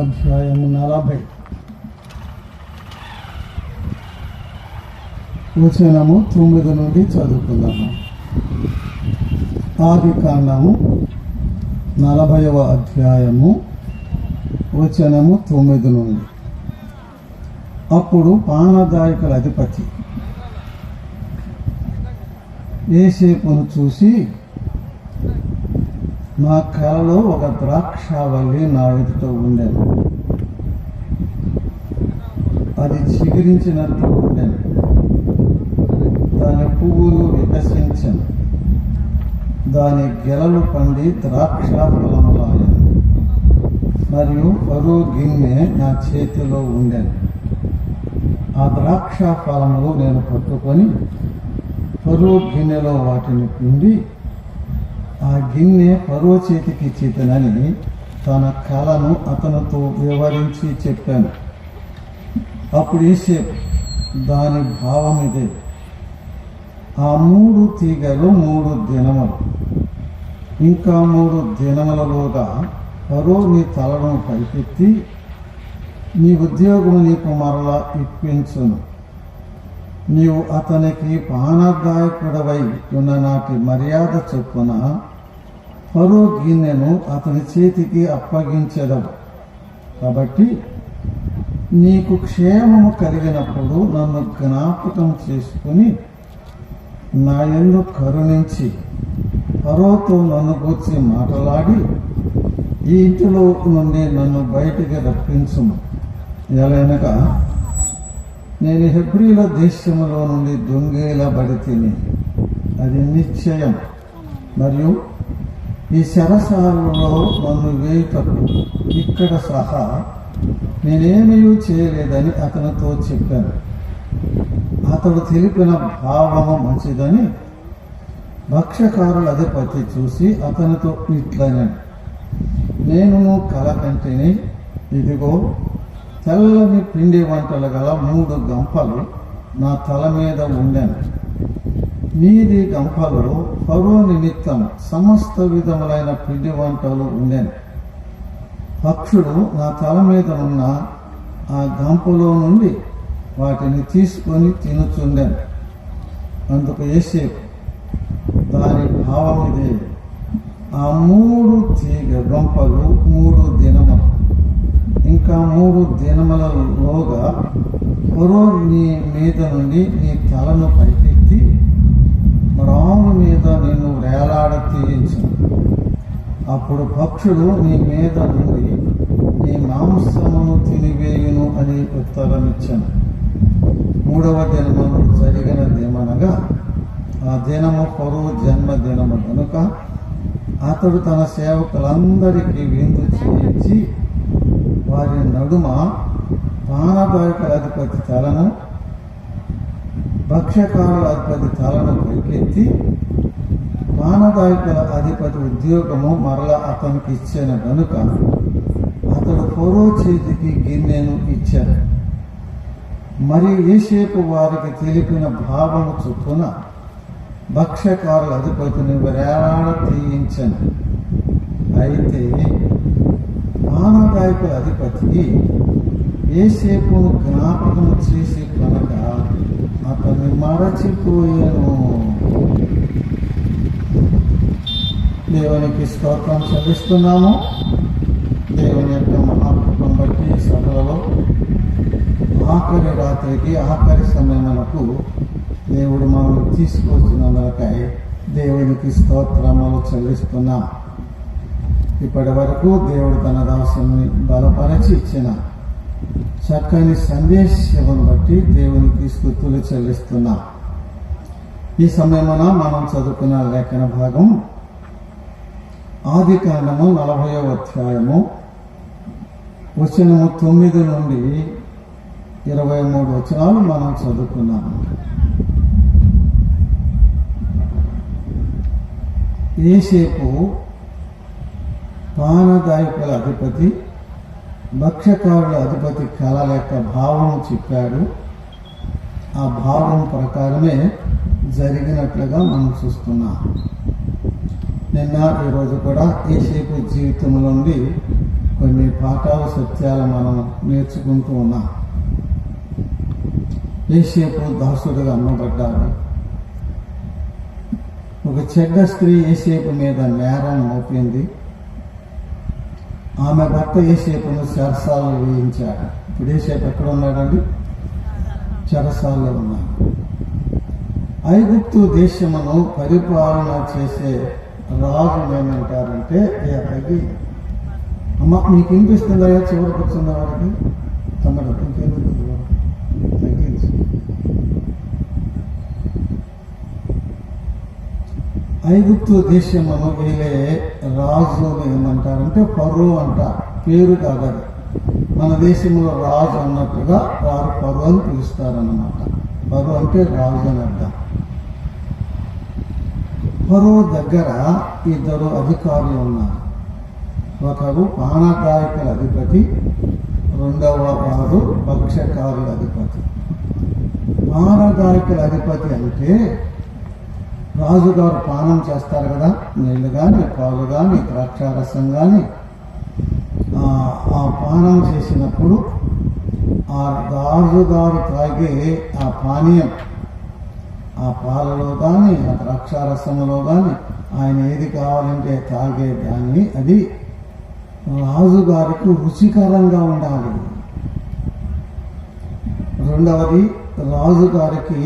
అధ్యాయము 40 వచనము 9 నుండి చదువుకుందాము. ఆది కాండము 40వ అధ్యాయము వచనము 9 నుండి. అప్పుడు పానదాయకుల అధిపతి యోసేపును చూసి, నా కలలో ఒక ద్రాక్షావల్లి నా ఎదుట ఉండేది, అది చిగురించినట్టు ఉండేది, దాని పువ్వులు వికసించను, దాని గెలలు పండి ద్రాక్ష ఫలములాయను, మరియు ఫరో గిన్నె నా చేతిలో ఉండేది. ఆ ద్రాక్ష ఫలములు నేను పట్టుకొని ఫరో గిన్నెలో వాటిని పిండి ఆ గిన్నె ఫరో చేతికి ఇచ్చితనని తన కలను అతనితో వివరించి చెప్పాను. అప్పుడు యోసేపు, దాని భావం ఇదే, ఆ 3 తీగలు 3 దినములు, ఇంకా 3 దినములలోగా ఫరో నీ తలను పైకెత్తి నీ ఉద్యోగము నీకు మరలా ఇప్పించును. నీవు అతనికి పానదాయకుడవై ఉన్న నాటి మర్యాద చొప్పున ఫరో గిన్నెను అతని చేతికి అప్పగించెదవు. కాబట్టి నీకు క్షేమము కలిగినప్పుడు నన్ను జ్ఞాపకం చేసుకుని నా యందు కరుణించి ఫరోతో నన్ను గూర్చి మాట్లాడి ఈ ఇంటిలో నుండి నన్ను బయటికి రప్పించుము. ఎలానగా నేను హెబ్రీల దేశములో నుండి దొంగేలబడి తిని, అది నిశ్చయం. మరియు ఈ చెరసాలలో నన్ను వేయుటకు ఇక్కడ సహా నేనేమీ చేయలేదని అతనితో చెప్పాను. అతడు తెలిపిన భావము మంచిదని భక్ష్యకారుల అధిపతి చూసి అతనితో ఇట్లనెను, నేను కల కంటిని, ఇదిగో తెల్లని పిండి వంటలు గల 3 గంపలు నా తల మీద ఉండెను. నీది గంపలో ఫరో నిమిత్తం సమస్త విధములైన పిండి వంటలు ఉండెను. పక్షులు నా తల మీద ఉన్న ఆ గంపలో నుండి వాటిని తీసుకొని తినుచుండెను. అందుకు యోసేపు, దాని భావం ఇదే, ఆ 3 తీగ గంపలు 3 దినములు, ఇంకా 3 దినములలోగా ఫరో నీ మీద నుండి నీ తలను పైకెత్తి రాము మీద నిన్ను వేలాడ తీయించు. అప్పుడు పక్షులు నీ మీద నుండి నీ మాంసమును తినివేయును అని ఉత్తరమిచ్చాను. 3వ దినమును జరిగినదేమనగా, ఆ దినము ఫరో జన్మదినము కనుక అతడు తన సేవకులందరికీ విందు చేయించి వారి నడుమ పానదాయకుల అధిపతి తలను, భక్ష్యకారుల అధిపతి తలను పైకెత్తి పానదాయకుల అధిపతి ఉద్యోగము మరలా అతనికి ఇచ్చాను కనుక అతడు ఫరో చేతికి గిన్నెను ఇచ్చాడు. మరి యోసేపు వారికి తెలిపిన భావము చొప్పున భక్ష్యకారుల అధిపతిని వేలాడ తీయించాను. అయితే పానదాయకుల అధిపతికి యోసేపును జ్ఞాపకం చేసి కనుక అతన్ని మరచిపోయాను. దేవునికి స్తోత్రం చెల్లిస్తున్నాము. దేవుని యొక్క మహాకృపను బట్టి సభలలో ఆఖరి రాత్రికి ఆఖరి సమయములకు దేవుడు మనల్ని తీసుకొచ్చినందుకై దేవునికి స్తోత్రములు చెల్లిస్తున్నాం. ఇప్పటి వరకు దేవుడు తన దాసుని బలపరచి ఇచ్చిన చక్కని సందేశమును బట్టి దేవునికి స్తుతులు చెల్లిస్తున్నాం. ఈ సమయమున మనం చదువుకున్న లేఖన భాగం ఆది కాండము 40వ అధ్యాయము వచనము 9 నుండి 23 వచనాలు మనం చదువుకున్నాము. యోసేపు పానదాయకుల అధిపతి, భక్ష్యకారుల అధిపతి కళల యొక్క భావం చెప్పాడు. ఆ భావం ప్రకారమే జరిగినట్లుగా మనం చూస్తున్నాం. నిన్న ఈరోజు కూడా యోసేపు జీవితంలో నుండి కొన్ని పాఠాలు సత్యాలు మనం నేర్చుకుంటూ ఉన్నాం. యోసేపు దాసుడుగా అమ్మబడ్డాడు. ఒక చెడ్డ స్త్రీ యోసేపు మీద నేరం మోపింది. ఆమె భర్త యోసేపును చెరసాలలో వేయించాడు. ఇప్పుడు యోసేపు ఎక్కడ ఉన్నాడండి? చెరసాలలో ఉన్నాడు. ఐగుప్తు దేశమును పరిపాలన చేసే రాజు ఏమంటారంటే అమ్మ మీకు వినిపిస్తుందా? చివరికి వచ్చింద వారికి తమ్ముడు ఇంకెందుకు తగ్గించి ఐగుప్తు దేశమును వేలే రాజు ఏమంటారంటే ఫరో అంట. పేరు కాదు, మన దేశంలో రాజు అన్నట్టుగా వారు ఫరో అని పిలుస్తారన్నమాట. ఫరో అంటే రాజు అని అర్థం. ఫరో దగ్గర ఇద్దరు అధికారులు ఉన్నారు. ఒకరు పానగాయకుల అధిపతి, రెండవ వారు భక్ష్యకారుల అధిపతి. పానగాయకుల అధిపతి అంటే రాజుగారు పానం చేస్తారు కదా, నీళ్లు కానీ పాలు కానీ ద్రాక్షారసం కానీ. ఆ పానం చేసినప్పుడు ఆ రాజుగారు తాగే ఆ పానీయం, ఆ పాలలో కానీ ఆ ద్రాక్షారసంలో కానీ ఆయన ఏది కావాలంటే తాగే దాన్ని అది రాజుగారికి రుచికరంగా ఉండాలి. రెండవది రాజుగారికి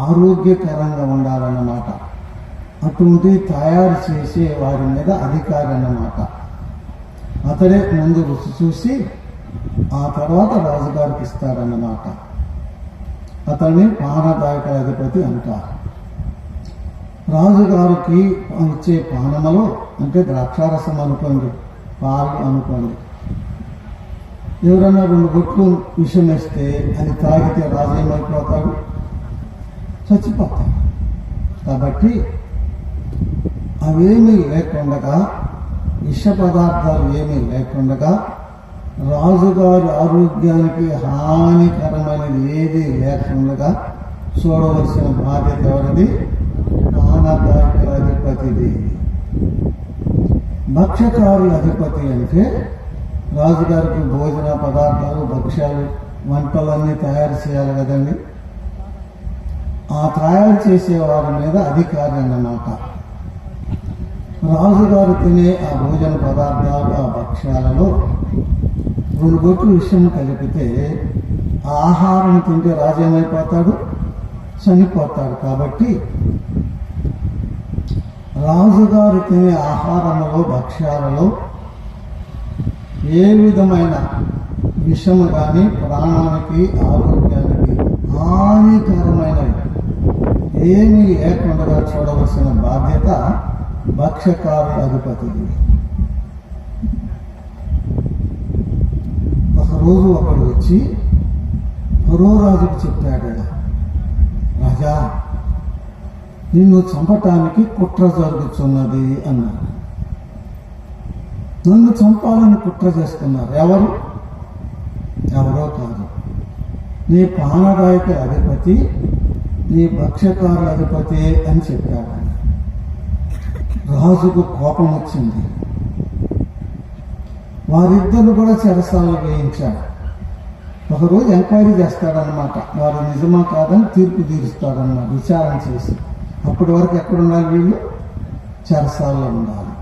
ఆరోగ్యకరంగా ఉండాలన్నమాట. అటువంటి తయారు చేసే వారి మీద అధికారి అన్నమాట. అతడే ముందు రుచి చూసి ఆ తర్వాత రాజుగారికి ఇస్తాడన్నమాట. అతన్ని పానదాయకుల అధిపతి అంటారు. రాజుగారికి ఇచ్చే పానములో అంటే ద్రాక్షారసం అనుకోండి, పాలు అనుకోండి, ఎవరైనా 2 బొట్లు విషం వేస్తే అది తాగితే రాజు ఏమైపోతాడు? చచ్చిపోతాడు. కాబట్టి అవేమీ లేకుండగా, విష పదార్థాలు ఏమీ లేకుండగా, రాజుగారి ఆరోగ్యానికి హానికరమైనది ఏది లేకుండా చూడవలసిన బాధ్యత ఎవరిది? పానదాయకుల అధిపతిది. భక్ష్యకారుల అధిపతి అంటే రాజుగారికి భోజన పదార్థాలు, భక్ష్యాలు, వంటలన్నీ తయారు చేయాలి కదండి. ఆ తయారు చేసే వారి మీద అధికారి అన్నమాట. రాజుగారు తినే ఆ భోజన పదార్థాలు, ఆ భక్ష్యాలలో 2 బొట్లు విషయం కలిపితే ఆ ఆహారం తింటే రాజు ఏమైపోతాడు? చనిపోతాడు. కాబట్టి రాజుగారు తినే ఆహారంలో, భక్ష్యాలలో ఏ విధమైన విషము కానీ ప్రాణానికి, ఆరోగ్యానికి హానికరమైనవి ఏమీ లేకుండా చూడవలసిన బాధ్యత భక్ష్యకారుల అధిపతిది. ఒకరోజు ఒకడు వచ్చి ఫరో రాజుకు చెప్పాడు, రాజా నిన్ను చంపటానికి కుట్ర జరుగుతున్నది అన్నాడు. నన్ను చంపాలని కుట్ర చేస్తున్నారు. ఎవరో కాదు, నీ పానదాయక అధిపతి, నీ భక్ష్యకారుల అధిపతి అని చెప్పాడు. రాజుకు కోపం వచ్చింది. వారిద్దరు కూడా చెరసాలలో వేయించాడు. ఒకరోజు ఎంక్వైరీ చేస్తాడనమాట. వారు నిజమా కాదని తీర్పు తీరుస్తాడన్నమాట, విచారణ చేసి. అప్పటి వరకు ఎక్కడ ఉండాలి? వీళ్ళు చెరసాలలో ఉండాలి.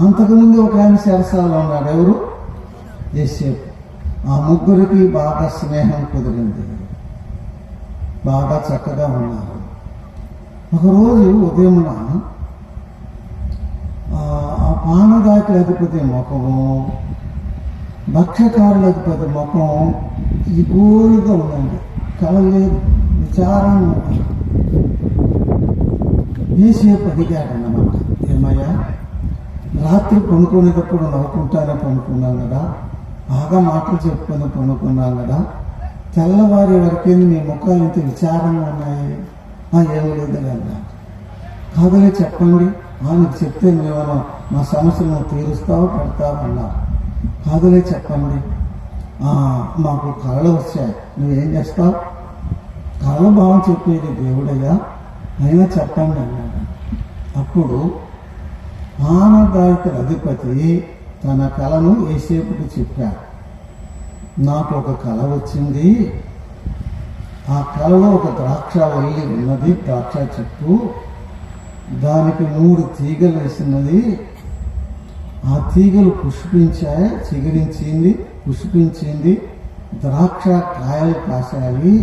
అంతకుముందు ఒక ఆయన చెరసాలలో ఉన్నాడు. ఎవరు? యోసేపు. ఆ ముగ్గురికి బాగా స్నేహం కుదిరింది, బాగా చక్కగా ఉన్నారు. ఒకరోజు ఉదయమున ఆ పానదాయకుల అధిపతి ముఖము, భక్ష్యకారుల అధిపతి ముఖం దిగులుగా ఉందండి. కలలేదు, విచారంగా ఉంది. యోసేపు అడిగాడన్నమాట, ఏమయ్యా రాత్రి పనుకునేటప్పుడు నవ్వుకుంటానే పనుకున్నాను కదా, బాగా మాటలు చెప్పుకొని పనుకున్నాను కదా, తెల్లవారి వరకేంది మీ ముఖాలు ఇంత విచారంగా ఉన్నాయి? ఏమీ లేదు అన్నా. కాదులే చెప్పండి, నీకు చెప్తే నువ్వేమన్నా మా సమస్యలను తీరుస్తావు, పెడతావు అన్నా. కాదులే చెప్పండి, మాకు కళలు వచ్చాయి, నువ్వేం చేస్తావు? కళలు బాగా చెప్పేది దేవుడయ్యా, అయినా చెప్పండి అన్నాడు. అప్పుడు పానదాయకుల అధిపతి తన కలను యోసేపుకు చెప్పాడు. నాకు ఒక కల వచ్చింది. ఆ కలలో ఒక ద్రాక్షావల్లి ఉన్నది, ద్రాక్ష చెట్టు. దానికి 3 తీగలు వేసినది. ఆ తీగలు పుష్పించాయి, చిగురించింది, పుష్పించింది. ద్రాక్ష కాయలు కాశాయి.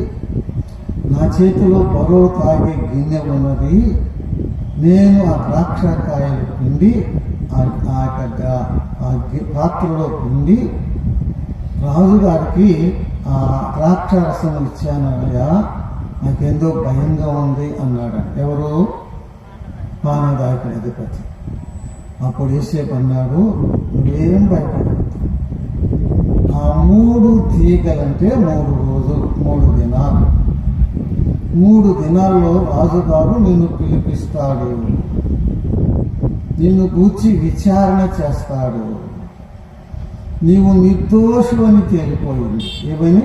నా చేతిలో బరువు తాగే గిన్నె ఉన్నది. నేను ఆ ద్రాక్ష కాయలు పిండి ఆ పాత్రలో పిండి రాజుగారికి ఆ ద్రాక్ష రసం ఇచ్చానయ్యా, నాకేందో భయంగా ఉంది అన్నాడు. ఎవరు? పానదాయకుడి అధిపతి. అప్పుడు యోసేపు అన్నాడు, నువ్వేం భయపడవద్దు. ఆ 3 తీగలంటే 3 రోజులు, 3 దినాలు. 3 దినాల్లో రాజుగారు నిన్ను పిలిపిస్తాడు, నిన్ను గూర్చి విచారణ చేస్తాడు. నీవు నిర్దోషు అని తేలిపోయింది. ఏమని?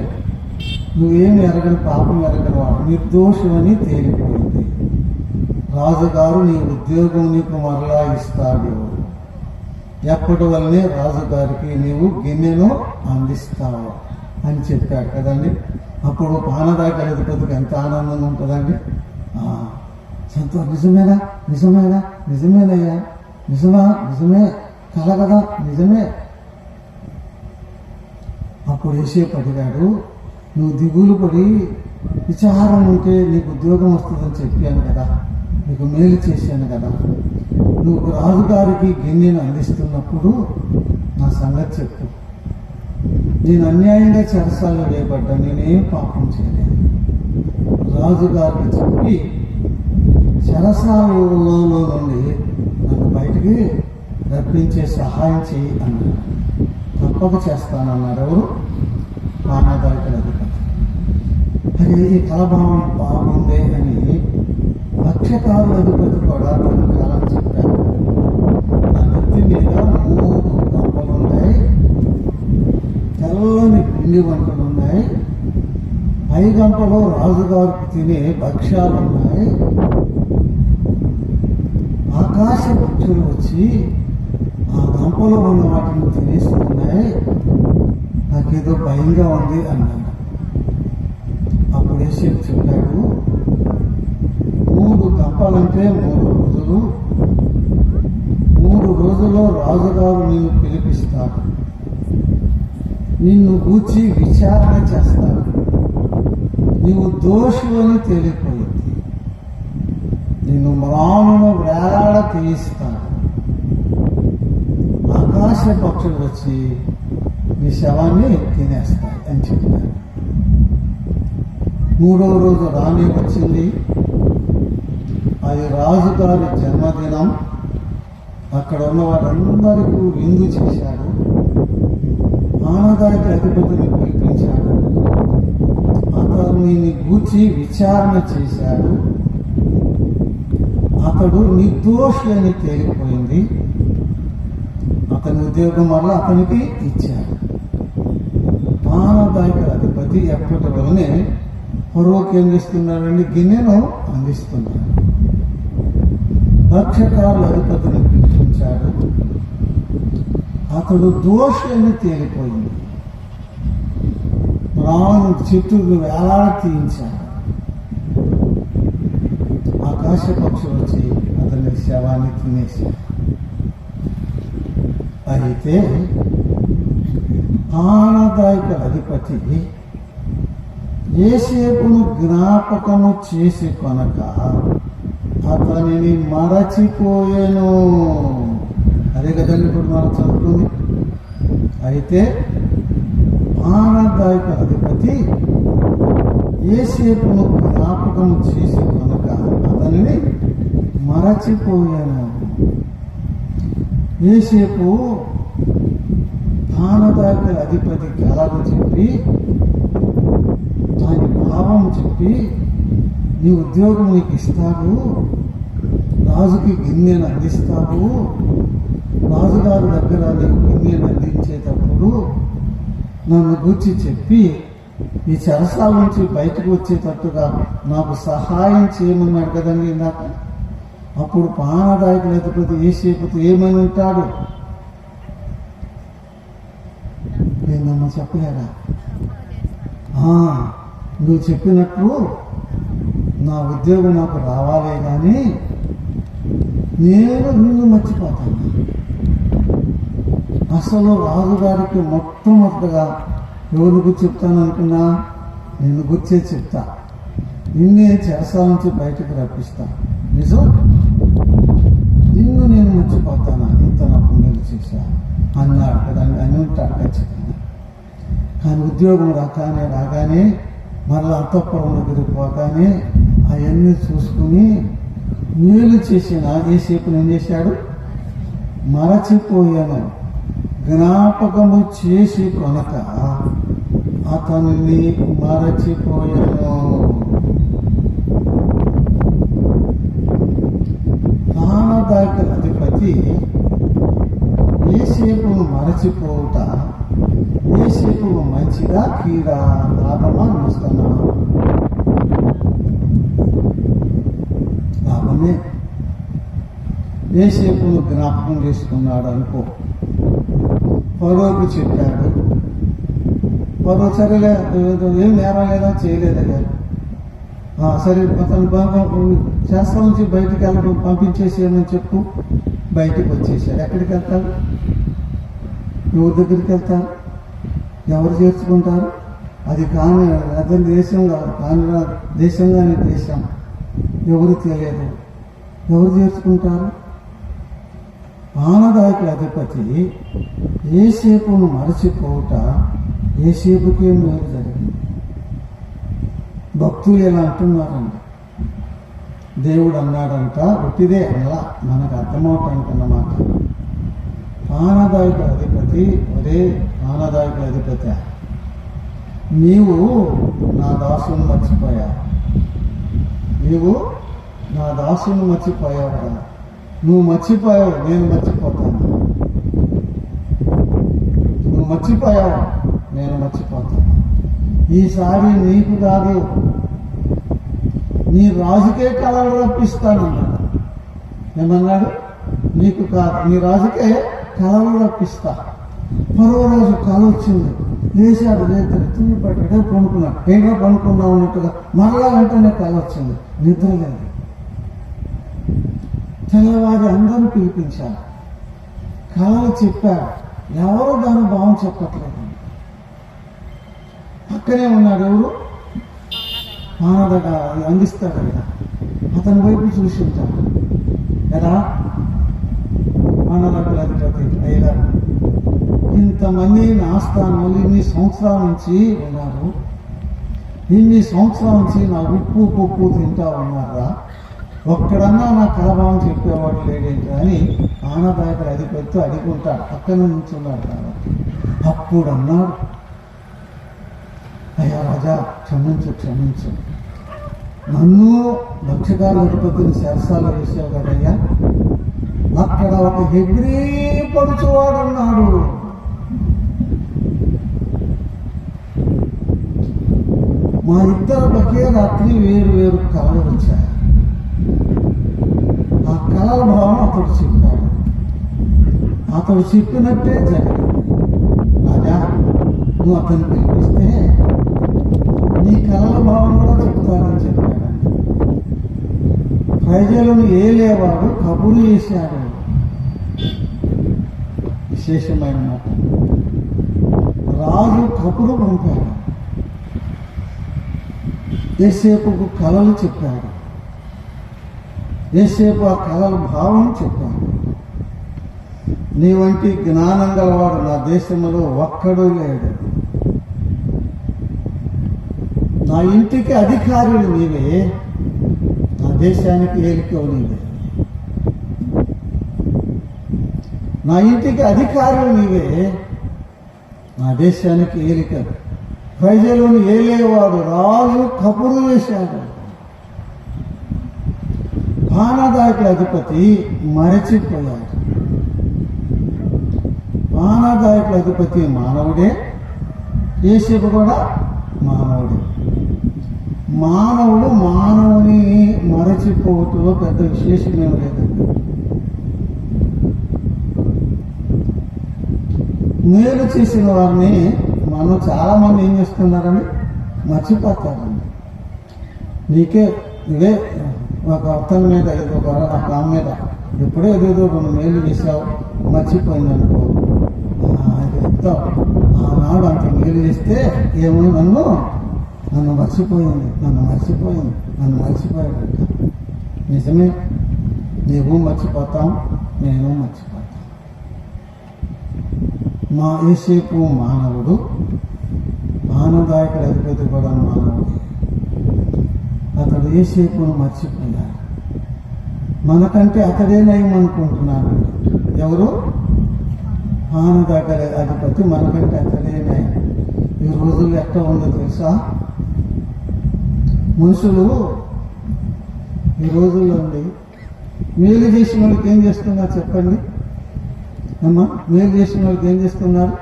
నువ్వేమి ఎరగని, పాపం ఎరగని వాడు, నిర్దోషు అని తేలిపోయింది. రాజుగారు నీ ఉద్యోగం నీకు మరలా ఇస్తాడు. ఎప్పటి వల్లనే రాజుగారికి నీవు గిన్నెను అందిస్తావు అని చెప్పాడు కదండి. అప్పుడు పానదాయకుడి అధిపతికి ఎంత ఆనందంగా ఉంటుందండి. నిజమేనా, నిజమేనా, నిజమేనయ్యా, నిజమా, నిజమే, కల కదా, నిజమే. అప్పుడు యోసేపు అడిగాడు, నువ్వు దిగులు పడి విచారం ఉంటే నీకు ఉద్యోగం వస్తుందని చెప్పాను కదా, నీకు మేలు చేశాను కదా. నువ్వు రాజుగారికి గిన్నెను అందిస్తున్నప్పుడు నా సంగతి చెప్పు. నేను అన్యాయంగా చెరసాలలో వేయబడ్డా, నేనేం పాపం చేయలేదు. రాజుగారికి చెప్పి చెరసాలలో నుండి నన్ను బయటికి రప్పించే సహాయం చేయి అన్నాడు. తప్పక చేస్తానన్నాడు. ఎవరు? పానదాయకుడి అధిపతి. అది ఈ కలభావం బాగుంది అని పక్షకారుల అధిపతి కూడా తన కాలం చెప్పారు. నా నెత్తి మీద 3 గంపలు ఉన్నాయి, తెల్లని పిండి వంటలు ఉన్నాయి, పై గంపలో రాజుగారు తినే భక్ష్యాలు ఉన్నాయి. ఆకాశ పక్షులు వచ్చి ఆ గంపలో ఉన్న వాటిని తినేస్తున్నాయి. నాకేదో భయంగా ఉంది అన్నాడు. అప్పుడు యోసేపు చెప్పాడు, 3 గంపలంటే 3 రోజులు. 3 రోజుల్లో రాజుగారు నిన్ను పిలిపిస్తాడు, నిన్ను గూర్చి విచారణ చేస్తాడు. నీవు దోషి అని తేలిపోయింది. నిన్ను మ్రానును వేలాడ తీయిస్తాడు. ఆకాశ పక్షులు వచ్చి నీ శవాన్ని తినేస్తాయి అని చెప్పాడు. 3వ రోజు రాణి వచ్చింది. అది రాజుగారి జన్మదినం. అక్కడ ఉన్న వారందరికీ విందు చేశాడు. పానదాయకుడి అధిపతిని పిలిపించాడు. అతన్ని గూర్చి విచారణ చేశాడు. అతడు నిర్దోషి అని తేలిపోయింది. అతని ఉద్యోగం వల్ల అతనికి ఇచ్చాడు. పానదాయకుడి అధిపతి ఎప్పటి వల్లనే పొరవకి ఏం చేస్తున్నాడండి? గిన్నెను అందిస్తున్నాడు. భక్ష్యకారుల అధిపతిని పిలిపించాడు. అతడు దోషి అని తేలిపోయింది. రాను చెట్టుకు వేలాడ తీయించాడు. ఆకాశ పక్షులు వచ్చి అతని శవాన్ని తినేశాడు. అయితే పానదాయకుడి అధిపతి యోసేపును జ్ఞాపకము చేసి కొనక అతనిని మరచిపోయాను. అదే కదండి ఇప్పుడు మనం చదువుకుంది. అయితే పానదాయకుడి అధిపతి యోసేపును జ్ఞాపకము చేసి కొనక అతనిని మరచిపోయాను. యోసేపు పానదాయకుడి అధిపతికి కలను చెప్పి దాని భావం చెప్పి, నీ ఉద్యోగం నీకు ఇస్తాడు, రాజుకి గిన్నెను అందిస్తావు, రాజుగారి దగ్గర నీకు గిన్నెను అందించేటప్పుడు నన్ను గూర్చి చెప్పి ఈ చెరసాల నుంచి బయటకు వచ్చేటట్టుగా నాకు సహాయం చేయమన్నాడు కదండి ఇందాక. అప్పుడు పానదాయకుడి అధిపతి యోసేపుతో ఏమని ఉంటాడు? ఏందమ్మా చెప్పలేరా? నువ్వు చెప్పినట్లు నా ఉద్యోగం నాకు రావాలే కానీ నేను నిన్ను మర్చిపోతాను. అసలు రాజుగారికి మొట్టమొదటిగా ఎవరి గురించి చెప్తాను అనుకున్నా, నిన్ను గుర్చే చెప్తా, నిన్నే చెరసాల నుంచి బయటకు రప్పిస్తా. నిజం, నిన్ను నేను మర్చిపోతానా, ఇంత నా పుణ్యాలు చేశా అన్నాడు కదా అని ఉంటాడు ఖచ్చితంగా. కానీ ఉద్యోగం రాగానే మరలా అంతఃపురంలో తిరిగిపోగానే అవన్నీ చూసుకుని మేలు చేసిన ఏసేపుని ఏం చేశాడు? మరచిపోయాను. జ్ఞాపకము చేసి కొనక అతనిని మరచిపోయాను. ప్రాణదాయకుల అధిపతి ఏసేపును మరచిపోవుట ఏసేపు మంచిదా కీడా, లాభమా నష్టమా? లాభమే. ఏసేపును జ్ఞాపకం చేసుకున్నాడు అనుకో. ఫరోకు చెప్పాడు. ఫరో సరేలే, ఏం నేరం లేదా, చేయలేదా, సరే అతను శాస్త్రం నుంచి బయటికి వెళ్ళడం పంపించేసేయమని చెప్పు. బయటికి వచ్చేసాడు. ఎక్కడికి వెళ్తాడు? ఎవరి దగ్గరికి వెళ్తారు? ఎవరు చేర్చుకుంటారు? అది కాని అతని దేశం కాదు, కాని దేశం కాని దేశం. ఎవరు తెలియదు, ఎవరు చేర్చుకుంటారు? ప్రాణదాయకుల అధిపతి ఏసేపును మరచిపోవుట ఏసేపుకే మేలు జరిగింది. భక్తులు ఎలా అంటున్నారండి, దేవుడు అన్నాడంట, ఒట్టిదే అలా మనకు అర్థమవుతానికన్నమాట. ప్రాణదాయకుల అధిపతి, ఒరే ప్రాణదాయకుల అధిపతి, నీవు నా దాసుని మర్చిపోయా, నీవు నా దాసుని మర్చిపోయావు కదా. నువ్వు మర్చిపోయావు, నేను మర్చిపోతాను. నువ్వు మర్చిపోయావు, నేను మర్చిపోతాను. ఈసారి నీకు కాదు, నీ రాజుకే కలలు రప్పిస్తానన్నాడు. ఏమన్నాడు? నీకు కాదు, నీ రాజుకే కలలు రప్పిస్తా. మరో రోజు కళ వచ్చింది, లేచాడు, లేచాడు, తిని పడ్డాడు, పడుకున్నాడు. ఏంటో పడుకున్నావు అన్నట్టుగా మరలా వెంటనే కళ వచ్చింది, నిద్ర లేదు. తెల్లవారి అందరూ పిలిపించారు, కళలు చెప్పారు, ఎవరు దాని భావం చెప్పట్లేదు. పక్కనే ఉన్నాడు ఎవరు? మానదగా అందిస్తాడు కదా, అతని వైపు చూసి ఉంటాడు. ఎలా? మానదకుల అధిపతి అయ్యారు, ఇంతమంది నా స్థానంలో ఇన్ని సంవత్సరాల నుంచి ఉన్నారు, ఇన్ని సంవత్సరాల నుంచి నా ఉప్పు పప్పు తింటా ఉన్నారా, ఒక్కడన్నా నా కలభావం చెప్పేవాడు లేడేంటి అని ఆనదాయకుల అధిపతితో అడుగుంటాడు. పక్కన నుంచి ఉన్నాడు కాబట్టి అప్పుడు అన్నాడు, అయ్యా రాజా, క్షమించు, నన్ను లక్షకాల అధిపతిని శాస్త్రాలు వేసావు కదయ్యా, అక్కడ ఒక హెబ్రీ పడుచువాడున్నాడు, మా ఇద్దరు ఒకే రాత్రి వేరు కళలు వచ్చాయి. ఆ కళల భావం అతడు చెప్పాడు, అతడు చెప్పినట్టే జరిగింది. రాజా, నువ్వు అతన్ని పిలిపిస్తే నీ కళల భావం కూడా చెప్తానని చెప్పాడు. ప్రజలను ఏలేవాడు కబురు చేశాడు. విశేషమైన మాట, రాజు కబురు పంపాడు, ఏసేపుకు కళలు చెప్పాడు, ఏసేపు ఆ కళల భావం చెప్పాడు. నీ వంటి జ్ఞానం గలవాడు నా దేశంలో ఒక్కడూ లేడు, నా ఇంటికి అధికారులు నీవే, నా దేశానికి ఏలికవు నీవే. నా ఇంటికి అధికారులు నీవే, నా దేశానికి ఏలిక. ప్రజలను ఏలేవాడు రాజు కబురు వేశాడు. ప్రాణదాయకుల అధిపతి మరచిపోయాడు. ప్రాణదాయకుల అధిపతి మానవుడే, యేసేపు కూడా మానవుడే. మానవుడు మానవుని మరచిపోవటంలో పెద్ద విశేషమేం లేదండి. మేలు చేసిన వారిని మనం చాలా మంది ఏం చేస్తున్నారండి, మర్చిపోతారండి. ఇవే ఒక అర్థం మీద ఒక ఆమె మీద ఎప్పుడో ఏదేదో 2 మేలు చేసావు, మర్చిపోయింది అనుకో, చెప్తావు ఆనాడు అంత మేలు చేస్తే ఏమో నన్ను మర్చిపోయాడు. నిజమే, నీవు మర్చిపోతాం, నేను మర్చిపోతాం. మా యేసేపు మానవుడు, ఆనందాయకుడు అధిపతి కూడా మానవుడు. అతడు యేసేపును మర్చిపోయాడు. మనకంటే అతడే నయం అనుకుంటున్నాడు. ఎవరు? ఆనందాయకుడు అధిపతి మనకంటే అతడే నయం. ఈ రోజుల్లో ఎట్లా ఉందో తెలుసా? మనుషులు ఈ రోజుల్లో ఉండి మేలు చేసిన వాళ్ళకి ఏం చేస్తున్నారు చెప్పండి అమ్మా? మేలు చేసిన వాళ్ళకి ఏం చేస్తున్నారు?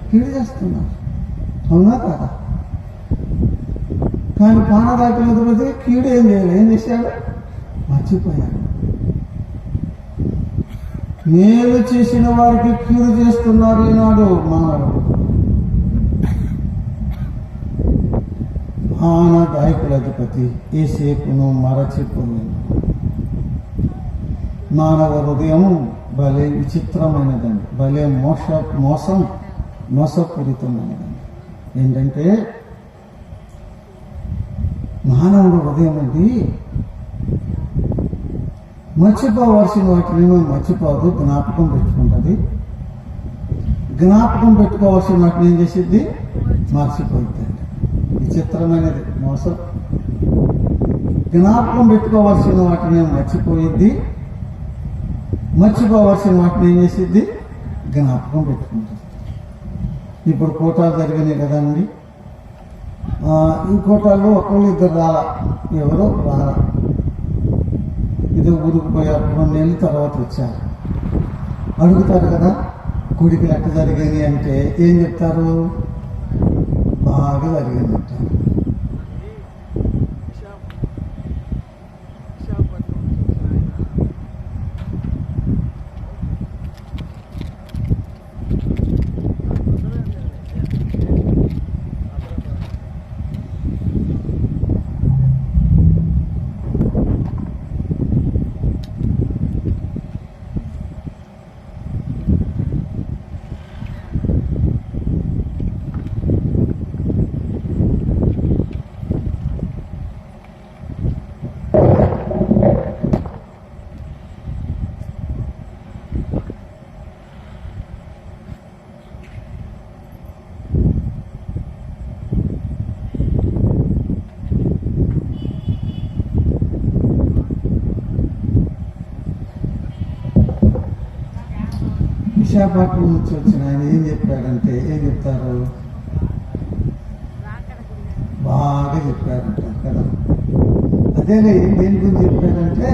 కీడు చేస్తున్నారు. అవునా కాదా? కానీ పానదాకినది కీడు ఏం చేయాలి? ఏం చేశాడు? మర్చిపోయాడు. మేలు చేసిన వారికి కీడు చేస్తున్నారు ఈనాడు మానవుడు. ఆనందాయకుల అధిపతి యేసేపును మరచిపోయాడు. మానవ హృదయం భలే విచిత్రమైనదండి, భలే మోసపూరితమైనదండి. ఏంటంటే మానవుడు హృదయం అండి మర్చిపోవలసిన వాటిని మర్చిపోదు, జ్ఞాపకం పెట్టుకుంటుంది. జ్ఞాపకం పెట్టుకోవాల్సిన వాటిని ఏం చేసిద్ది? మర్చిపోతుంది. విచిత్రమైనది మోసం. జ్ఞాపకం పెట్టుకోవాల్సిన వాటిని మర్చిపోయిద్ది, మర్చిపోవాల్సిన వాటిని ఏం చేసిద్ది? జ్ఞాపకం పెట్టుకుంటుంది. ఇప్పుడు కోటాలు జరిగినాయి కదండి. ఈ కోటాల్లో ఒకళ్ళు ఇద్దరు రాలా, ఎవరో రాలా. ఇది ఊరికి పోయారు, 2 నెలల తర్వాత వచ్చారు. అడుగుతారు కదా కొడుకులు ఎట్ట జరిగాయి అంటే ఏం చెప్తారు? బాగా జరిగింది అంటారు. విశాఖపట్నం నుంచి వచ్చిన ఆయన ఏం చెప్పాడంటే ఏం చెప్తారు? బాగా చెప్పారంటారు కదా. అదేనే దేని గురించి చెప్పారంటే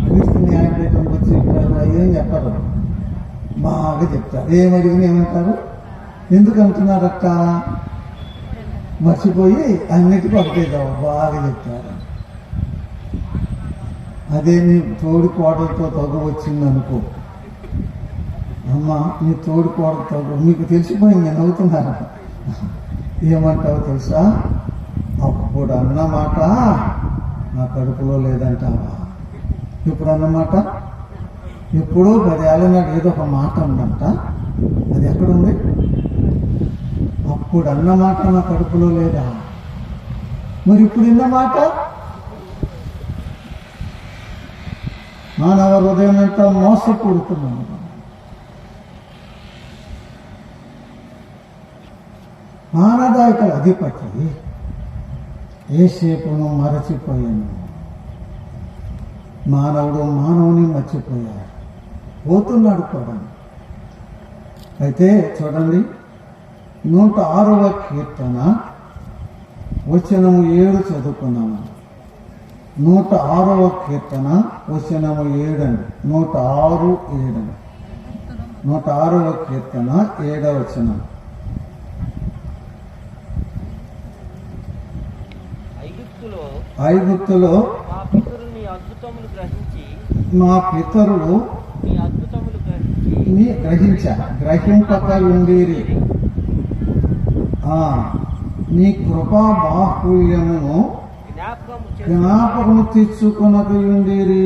క్రీస్తు న్యాయపీఠం గురించి చెప్పారు. ఏం చెప్పరు, బాగా చెప్తారు. ఏమడిగినా ఏమంటారు? ఎందుకు అంటున్నారక్క? మర్చిపోయి అన్నిటికీ ఒకటే బాగా చెప్తారు. అదే నీ తోడు కోడలతో తగు వచ్చింది అనుకో, అమ్మ నీ తోడు కోడలు తగు మీకు తెలిసిపోయింది, నేను అవుతున్నాను. ఏమంటావు తెలుసా? అప్పుడు అన్నమాట నా కడుపులో లేదంటావా? ఇప్పుడు అన్నమాట ఎప్పుడో 10 ఏళ్ళ నాడు ఏదో ఒక మాట ఉందంట, అది ఎక్కడుంది? అప్పుడు అన్నమాట నా కడుపులో లేదా? మరి ఇప్పుడు ఇన్నమాట మానవ హృదయం అంతా మోసపూడుతున్నాను. ఆనందాయకుల అధిపతి యేసేపును మరచిపోయాను. మానవుడు మానవుని మర్చిపోయాడు, పోతున్నాడు కూడా. అయితే చూడండి 106వ కీర్తన వచనము 7 చదువుకున్నాము. 106వ కీర్తన వచనము 7 అండి. 106:7 106వ కీర్తన 7వ వచనం. ఐగుప్తులో మా పితరులు గ్రహింపక ఉండేరి. నీ కృపా బాహుల్యమును జ్ఞాపకము తెచ్చుకునక ఉండేరి.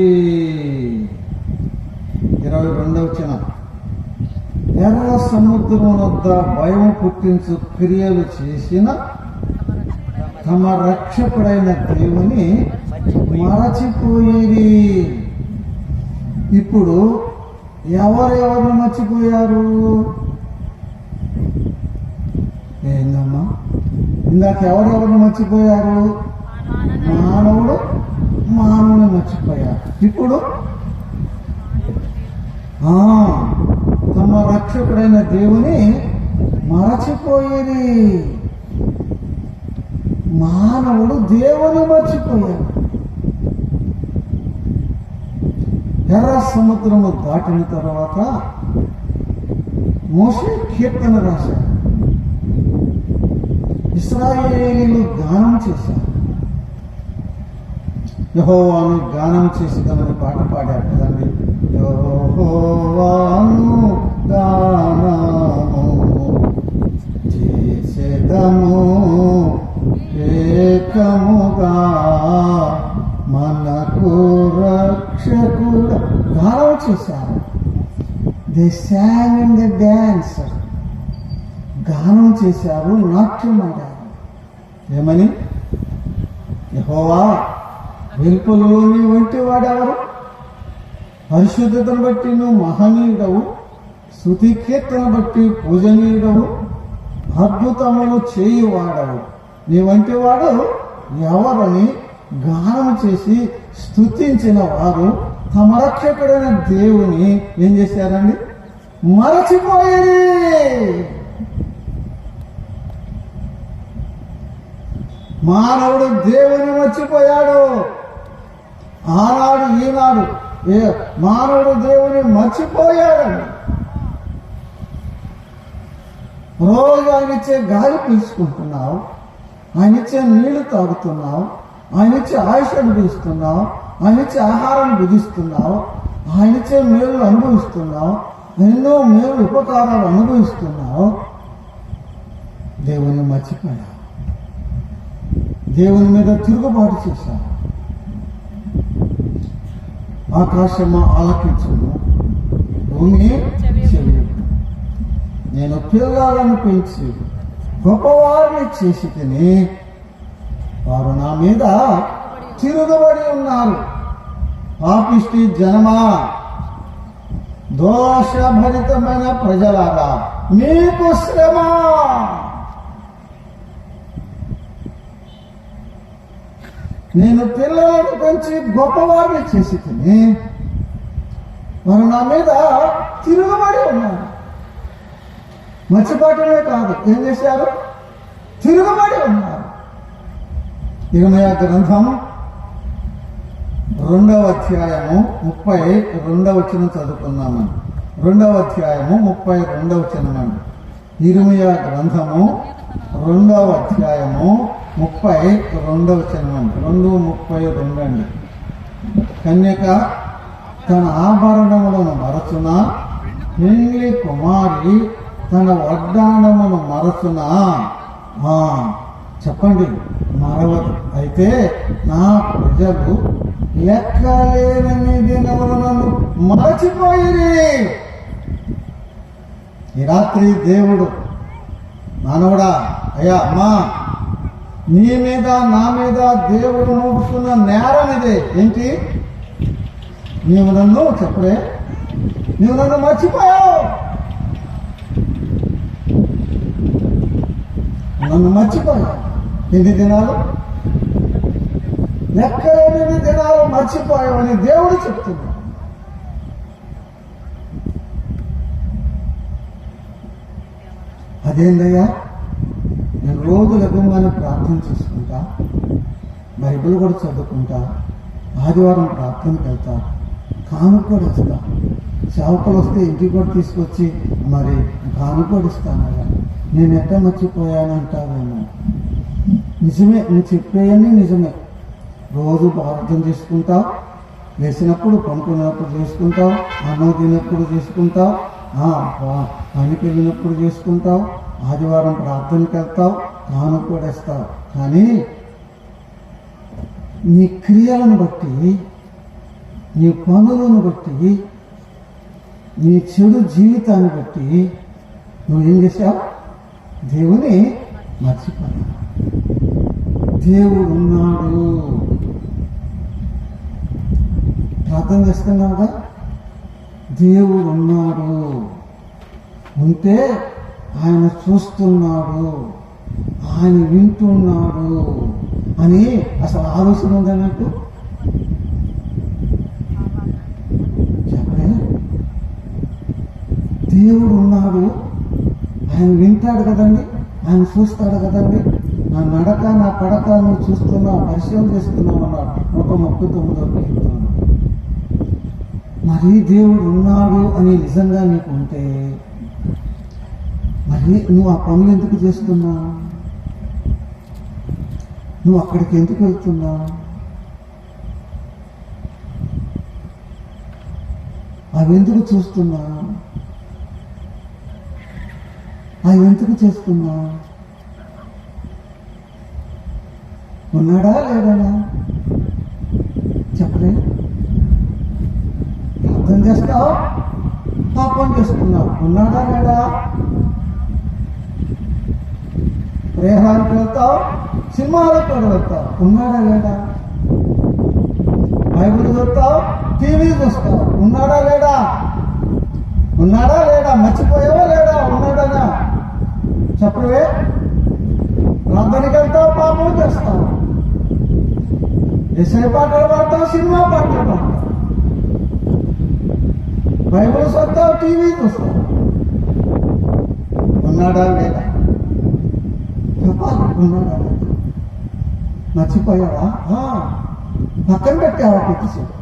22వ వచనం, ఎర్ర సముద్రం వద్ద భయం పుట్టించు క్రియలు చేసిన తమ రక్షకుడైన దేవుని మరచిపోయేది. ఇప్పుడు ఎవరెవరిని మర్చిపోయారు? ఏందమ్మా, ఇందాక ఎవరెవరిని మర్చిపోయారు? మానవుని మర్చిపోయారు. ఇప్పుడు తమ రక్షకుడైన దేవుని మరచిపోయేది. మానవుడు దేవుని మర్చిపోయాడు. ఎర్ర సముద్రము దాటిన తర్వాత మోషే కీర్తన రాశాడు. ఇశ్రాయేలీయులు గానం చేశారు. యెహోవాను గానం చేసేదమని పాట పాడారు కదండి. యెహోవాను గానము చేసేదము ఏకముగా మనకు రక్షకుడు. గానం చేశారు. They sang in the dance. గానం చేశారు, నాట్యం ఆడారు. ఏమని? యెహోవా వెలుపలోని వంటి వాడెవరు? పరిశుద్ధతను బట్టి నువ్వు మహనీయుడవు, స్తుతి కీర్తన బట్టి పూజనీయుడవు, అద్భుతములు చేయువాడవు. నీ వంటి వాడు ఎవరని గానం చేసి స్తుతించిన వారు తమ రక్షకుడైన దేవుని ఏం చేశారండి? మరచిపోయేది. మానవుడు దేవుని మర్చిపోయాడు. ఆనాడు ఈనాడు మానవుడు దేవుని మర్చిపోయాడండి. రోజు ఆయన ఇచ్చే గాలి పీల్చుకుంటున్నావు, ఆయన ఇచ్చే నీళ్లు తాగుతున్నావు, ఆయన ఇచ్చే ఆయుష్ అనుభవిస్తున్నావు, ఆయన ఇచ్చే ఆహారం భుజిస్తున్నావు, ఆయన ఇచ్చే మేలు అనుభవిస్తున్నావు, ఎన్నో మేలు ఉపకారాలు అనుభవిస్తున్నావు. దేవుని మర్చిపోయావు. దేవుని మీద తిరుగుబాటు చేశావు. ఆకాశము ఆలకించును, భూమి చెవియు. నేను పిల్లలను పెంచి గొప్పవారిని చేసి తిని వారు నా మీద తిరుగుబడి ఉన్నారు. పాపిష్టి జనమా, దోషభరితమైన ప్రజలారా, మీకు శ్రమ. నేను పిల్లలను పెంచి గొప్పవారిని చేసి తిని వారు నా మీద తిరుగుబడి ఉన్నారు. మర్చిపోవటమే కాదు, ఏం చేశారు? తిరుగుబడి ఉన్నారు. ఇర్మీయా గ్రంథం 2వ అధ్యాయము 32వ వచనం చదువుకున్నామని. 2వ అధ్యాయము 32వ వచనం అండి. ఇర్మీయా గ్రంథము 2వ అధ్యాయము 32వ వచనం అండి. 2:32 అండి. కన్యక తన ఆభరణములను మరచునా, పెండ్లి కుమారి తన వడ్డాణమును మరచునా? చెప్పండి, మరవదు. అయితే నా ప్రజలు లెక్కలేనన్ని దినములను మరచిపోయి. ఈ రాత్రి దేవుడు మానవుడా, అయ్యా అమ్మా, నీ మీద నా మీద దేవుడు మోపుతున్న నేరం ఇదే. ఏంటి? నీవు నన్ను చెప్పలే, నీవు నన్ను మర్చిపోయావు. నన్ను మర్చిపోయావు. ఎన్ని దినాలు? లెక్కలేని దినాలు మర్చిపోయావని దేవుడు చెప్తున్నాడు. అదేందయ్యా, నేను రోజు లభ్యంగానే ప్రార్థన చేసుకుంటా, బైబిల్ కూడా చదువుకుంటా, ఆదివారం ప్రార్థనకి వెళ్తా, కానుక కూడా ఇస్తా, సేవకులు వస్తే ఇంటికి కూడా తీసుకొచ్చి మరి కానుక కూడా ఇస్తానయ్యా, నేను ఎట్లా మర్చిపోయానంటావేమో. నిజమే, నువ్వు చెప్పేయన్నీ నిజమే. రోజు ప్రార్థన చేసుకుంటావు, వేసినప్పుడు పనుకున్నప్పుడు చేసుకుంటావు, అన్నం తినప్పుడు చేసుకుంటావు, పనికి వెళ్ళినప్పుడు చేసుకుంటావు, ఆదివారం ప్రార్థనకి వెళ్తావు, కాను కూడేస్తావు. కానీ నీ క్రియలను బట్టి, నీ పనులను బట్టి, నీ చెడు జీవితాన్ని బట్టి నువ్వేం చేశావు? దేవుని మర్చిపోయావు. దేవుడు ఉన్నాడు. ప్రార్థన చేస్తున్నావుగా, దేవుడు ఉన్నాడు. ఉంటే ఆయన చూస్తున్నాడు, ఆయన వింటున్నాడు అని అసలు ఆలోచన ఉందన్నట్టు చెప్పలే. దేవుడు ఉన్నాడు, ఆయన వింటాడు కదండి, ఆయన చూస్తాడు కదండి. నా నడక నా పడక నువ్వు చూస్తున్నావు, పరిశీలన చేస్తున్నావు అన్నాడు 139. మరి దేవుడు ఉన్నాడు అని నిజంగా నీకు ఉంటే మరి నువ్వు ఆ పనులు ఎందుకు చేస్తున్నావు? నువ్వు అక్కడికి ఎందుకు వెళ్తున్నావు? అవి ఎందుకు చూస్తున్నావు? అవి ఎందుకు చేస్తున్నావు? ఉన్నాడా లేడా చెప్పలే. ప్రార్థన చేస్తావు, పాపం చేస్తున్నావు. ఉన్నాడా లేడా? ప్రేహానికి వెళ్తావు, సినిమాలకు కూడా వెళ్తావు. ఉన్నాడా లేడా? బైబిల్ చదువుతావు, టీవీ చూస్తావు. ఉన్నాడా లేడా? ఉన్నాడా లేడా? మర్చిపోయావా లేడా? ఉన్నాడనా చెప్పవే. ప్రార్థనకి వెళ్తావు, పాపం చేస్తావు. ఎస్ఐ పాటలు పాడతావు, సినిమా పాటలు పాడతావు. బైబిల్ చదువుతావు, టీవీ చూస్తావు. ఉన్నాడా లేదా? చెప్పాలి. ఉన్నాడా లేదా? మర్చిపోయావా? పక్కన పెట్టావా? కొద్దిసేపు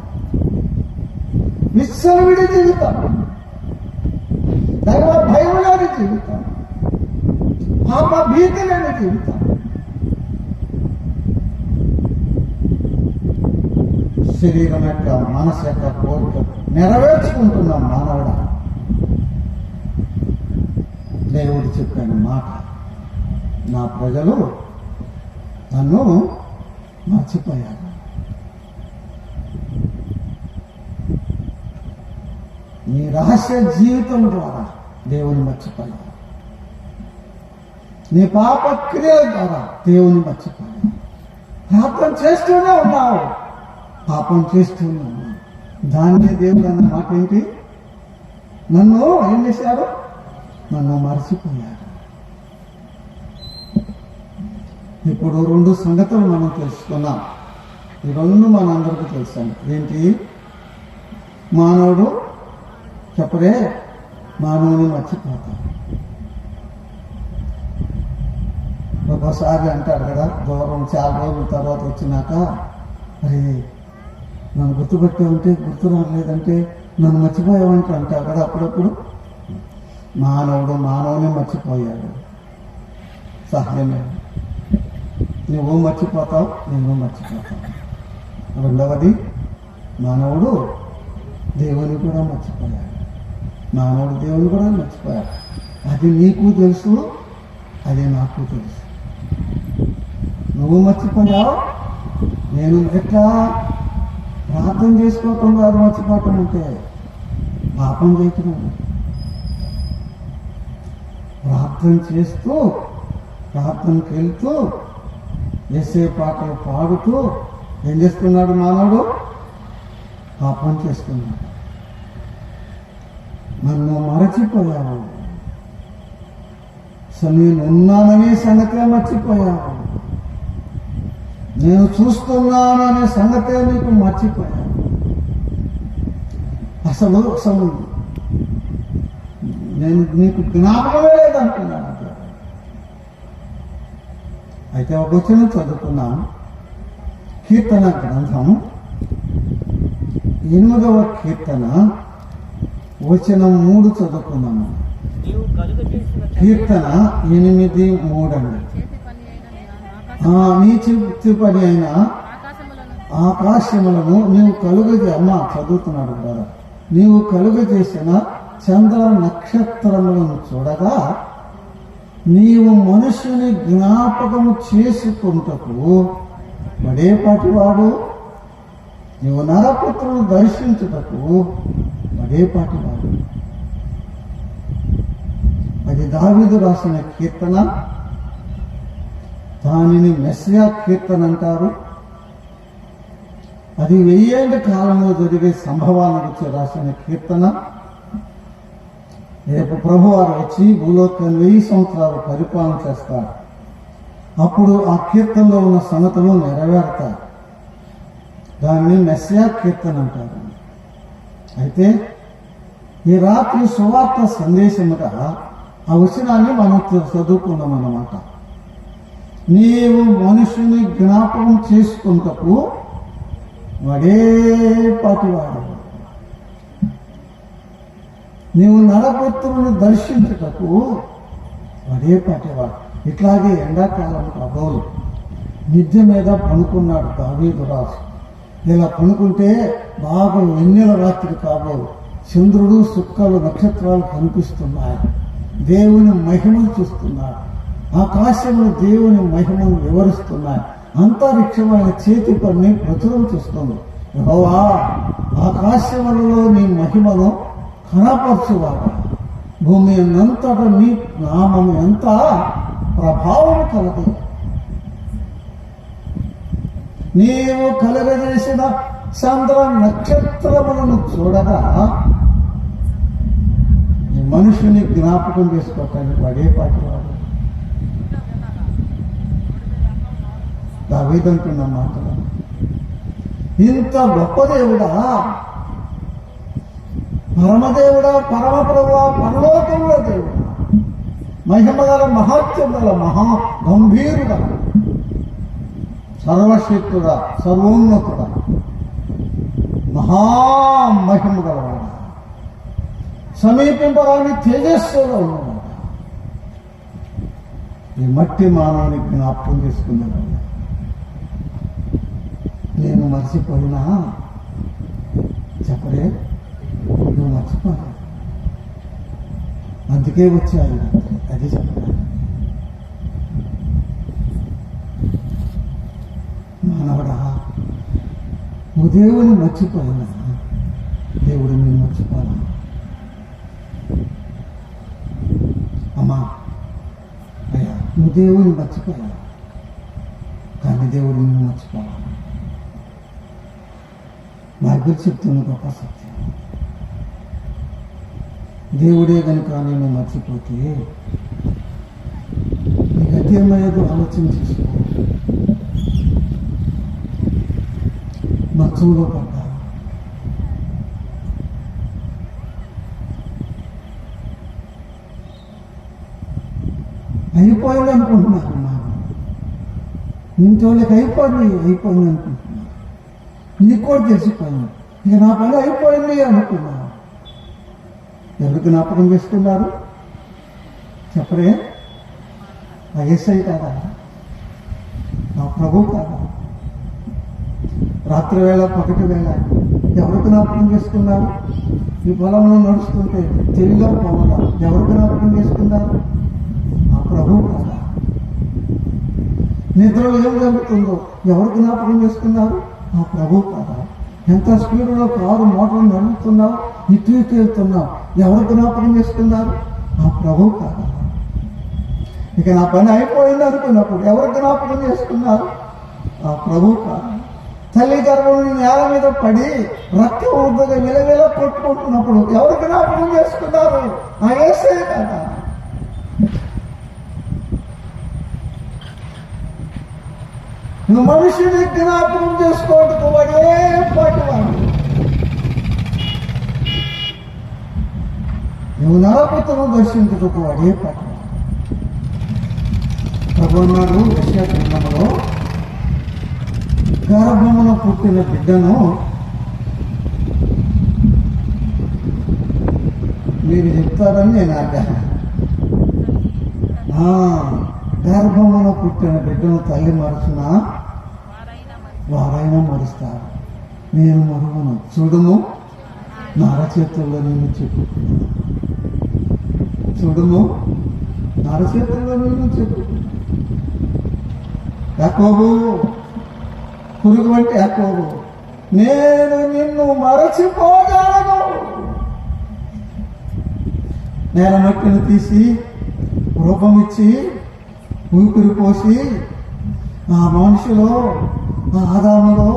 విశ్వవిడి జీవితం, దైవ భయం లేని జీవితం, పాప భీతి లేని జీవితం. శరీరం యొక్క మనసు యొక్క కోరిక నెరవేర్చుకుంటున్నాం మానవుడా. దేవుడు చెప్పాను మాట, నా ప్రజలు నన్ను మర్చిపోయారు. నీ రహస్య జీవితం ద్వారా దేవుని మర్చిపోయారు. నీ పాప క్రియల ద్వారా దేవుని మర్చిపోయారు. ప్రార్థన చేస్తూనే ఉన్నావు, పాపం చేస్తూనే ఉన్నావు. దాన్నే దేవుడు అన్న మాట ఏంటి? నన్ను ఏం చేశారు? నన్ను మర్చిపోయారు. ఇప్పుడు 2 సంగతులు మనం తెలుసుకున్నాం. ఈ 2 మనందరికీ తెలుసాను. ఏంటి? మానవుడు చెప్పరే, మానవుని మర్చిపోతాడు. ఒకసారి అంటాడు కదా, దూరం చాలా రోజుల తర్వాత వచ్చినాక, అరే నన్ను గుర్తుపెట్టి ఉంటే గుర్తు రాలేదంటే నన్ను మర్చిపోయావంటే అంటావు కదా. అప్పుడప్పుడు మానవుడు మానవుని మర్చిపోయాడు. సహజమే, నువ్వు మర్చిపోతావు, నేను మర్చిపోతావు. రెండవది, మానవుడు దేవుని కూడా మర్చిపోయాడు. మానవుడు దేవుని కూడా మర్చిపోయాడు. అది నీకు తెలుసు, అది నాకు తెలుసు. నువ్వు మర్చిపోయావు, నేను ఎట్లా? ప్రార్థన చేసుకోవటం కాదు మర్చిపోవటం అంటే, పాపం చేయటం. ప్రార్థన చేస్తూ, ప్రార్థనకి వెళ్తూ, యేసే పాటలు పాడుతూ ఏం చేస్తున్నాడు మానవుడు? పాపం చేస్తున్నాడు. నన్ను మరచిపోయావు, అసలు నేను ఉన్నాననే సంగతే మర్చిపోయావు, నేను చూస్తున్నాననే సంగతే నీకు మర్చిపోయావు. అసలు అసలు నేను నీకు జ్ఞాపకమే లేదంటున్నాను. అయితే ఒక వచనం చదువుకున్నాం. కీర్తన గ్రంథం 8వ కీర్తన వచనం 3 చదువుకున్నాము. కీర్తన 8:3 అండి. నీ చేతి పని అయిన ఆకాశములను నీవు చదువుతున్నాడు కదా, నీవు కలుగజేసిన చంద్ర నక్షత్రములను చూడగా నీవు మనుషుని జ్ఞాపకము చేసుకుంటకు వడేపాటి వాడు, నీవు నరపుత్రులు దర్శించుటకు వడేపాటి వాడు. అది దావీదు రాసిన కీర్తన. దానిని మెస్సియా కీర్తన అంటారు. అది 1000 ఏళ్ల కాలంలో జరిగే సంభవాల గురించి రాసిన కీర్తన. రేపు ప్రభువారు వచ్చి భూలోకాన్ని 1000 సంవత్సరాలు పరిపాలన చేస్తారు. అప్పుడు ఆ కీర్తనలో ఉన్న సంగతులు నెరవేరుతాయి. దాన్ని మెస్సియా కీర్తన అంటారు. అయితే ఈ రాత్రి సువార్త సందేశముగా ఆ వచనాన్ని మనం చదువుకున్నాం అన్నమాట. నీవు మనుషుని జ్ఞాపకం చేసుకుంటకు వడేపాటివాడు, నీవు నరపుత్రుని దర్శించుటకు వడేపాటివాడు. ఇట్లాగే ఎండాకాలం కాబోలు మిద్దె మీద పనుకున్నాడు దావీదు రాజు. ఇలా పనుకుంటే బాగా వెన్నెల రాత్రి కాబోలు, చంద్రుడు చుక్కలు నక్షత్రాలు కనిపిస్తున్నాయి. దేవుని మహిమను చూస్తున్నాడు. ఆకాశంలో దేవుని మహిమను వివరిస్తున్నాయి. అంతరిక్షమైన చేతి పని ప్రచురం చేస్తుంది. యెహోవా ఆకాశములలో నీ మహిమను కనపరచువాడు, భూమి అంతట నీ నామము ఎంత ప్రభావం కలదు. నీవు కలగజేసిన చంద్ర నక్షత్రములను చూడగా ఈ మనుషుని జ్ఞాపకం చేసుకోవటానికి పడేపాటి వాడు. దావీదంటున్న మాటలు, ఇంత గొప్ప దేవుడా, పరమదేవుడా, పరమ ప్రభువా, పరలోకంలో దేవుడా, మహిమగల మహాత్యముల మహా గంభీరుడా, సర్వశక్తుడా, సర్వోన్నతుడా, మహామహిమ గలవాడా, సమీపింపరాని తేజస్సులో ఉన్నవాడా, ఈ మట్టి మానవుని జ్ఞాపకం చేసుకున్నాడు. నేను మర్చిపోయినా చెప్పరే, నువ్వు మర్చిపోయావు, అందుకే వచ్చాయి. అది చెప్పలేదు. మానవుడా, నువ్వు దేవుని మర్చిపోయినా దేవుడు నేను మర్చిపోను. అమ్మా, అయ్యా, నువ్వు దేవుని మర్చిపోయావు, కానీ దేవుడు నిన్ను మర్చిపోవాలి. బైబిల్ చెప్తున్న గొప్ప సత్యం. దేవుడే కనుక నేను మర్చిపోతే నీ గతి ఏమయ్యేదో ఆలోచన చేసుకో. మంచంలో పడ్డా, అయిపోయింది అనుకుంటున్నారు. ఇంటోళ్ళకి అయిపోయింది అనుకుంటున్నారు. నీకు కూడా తెలిసిపోయింది, ఇక నా పని అయిపోయింది అనుకున్నాను. ఎవరికి జ్ఞాపకం చేసుకున్నారు చెప్పరే? ఆ యేసయ్య కాదా? నా ప్రభు కాదా? రాత్రి వేళ పగటి వేళ ఎవరికి జ్ఞాపకం చేసుకున్నారు? ఈ పొలంలో నడుస్తుంటే తెలివిగా పోవడా ఎవరికి జ్ఞాపకం చేసుకున్నారు? ఆ ప్రభు కాదా? నిద్రలో ఏం జరుగుతుందో ఎవరికి జ్ఞాపకం చేసుకున్నారు? ఆ ప్రభు కాదా? ఎంత స్పీడ్లో కారు మోటార్ నడుపుతున్నావు, ఇటు వెళ్తున్నావు, ఎవరికి జ్ఞాపకం చేసుకున్నారు? ఆ ప్రభు కాదా? ఇక నా పని అయిపోయింది అనుకున్నప్పుడు ఎవరికి జ్ఞాపకం చేసుకున్నారు? ఆ ప్రభు కాదా? తల్లి గర్భం నేల మీద పడి రక్తం ఉద్దగా విలవిల కొట్టుకుంటున్నప్పుడు ఎవరికి జ్ఞాపకం చేసుకున్నారు? ఆ యేసయ్య కాదా? నువ్వు మనిషిని జ్ఞాపకం చేసుకోవడానికి వాడే పాటివాడు. నువ్వు నరపుత్రులను దర్శించుటకు వాడే పాటివాడు. ప్రభువున్నాడు యెషయా గ్రంథంలో, గర్భమున పుట్టిన బిడ్డను మీరు చెప్తారని నేను ఆగాను. గర్భమున పుట్టిన బిడ్డను తల్లి మరచునా వారైనా మరుస్తారు, నేను మరువను. చూడును నా అరచేతుల్లో నేను చెప్పుకున్నాను. చూడుము నరచేతుల్లో నేను చెప్పు. యాకోబు, పురుగు వంటి యాకోబు, నేను నిన్ను మరచిపోగలను. నేల మట్టిని తీసి రూపమిచ్చి ఊపిరి పోసి ఆ మనిషిలో, ఆ ఆదాములో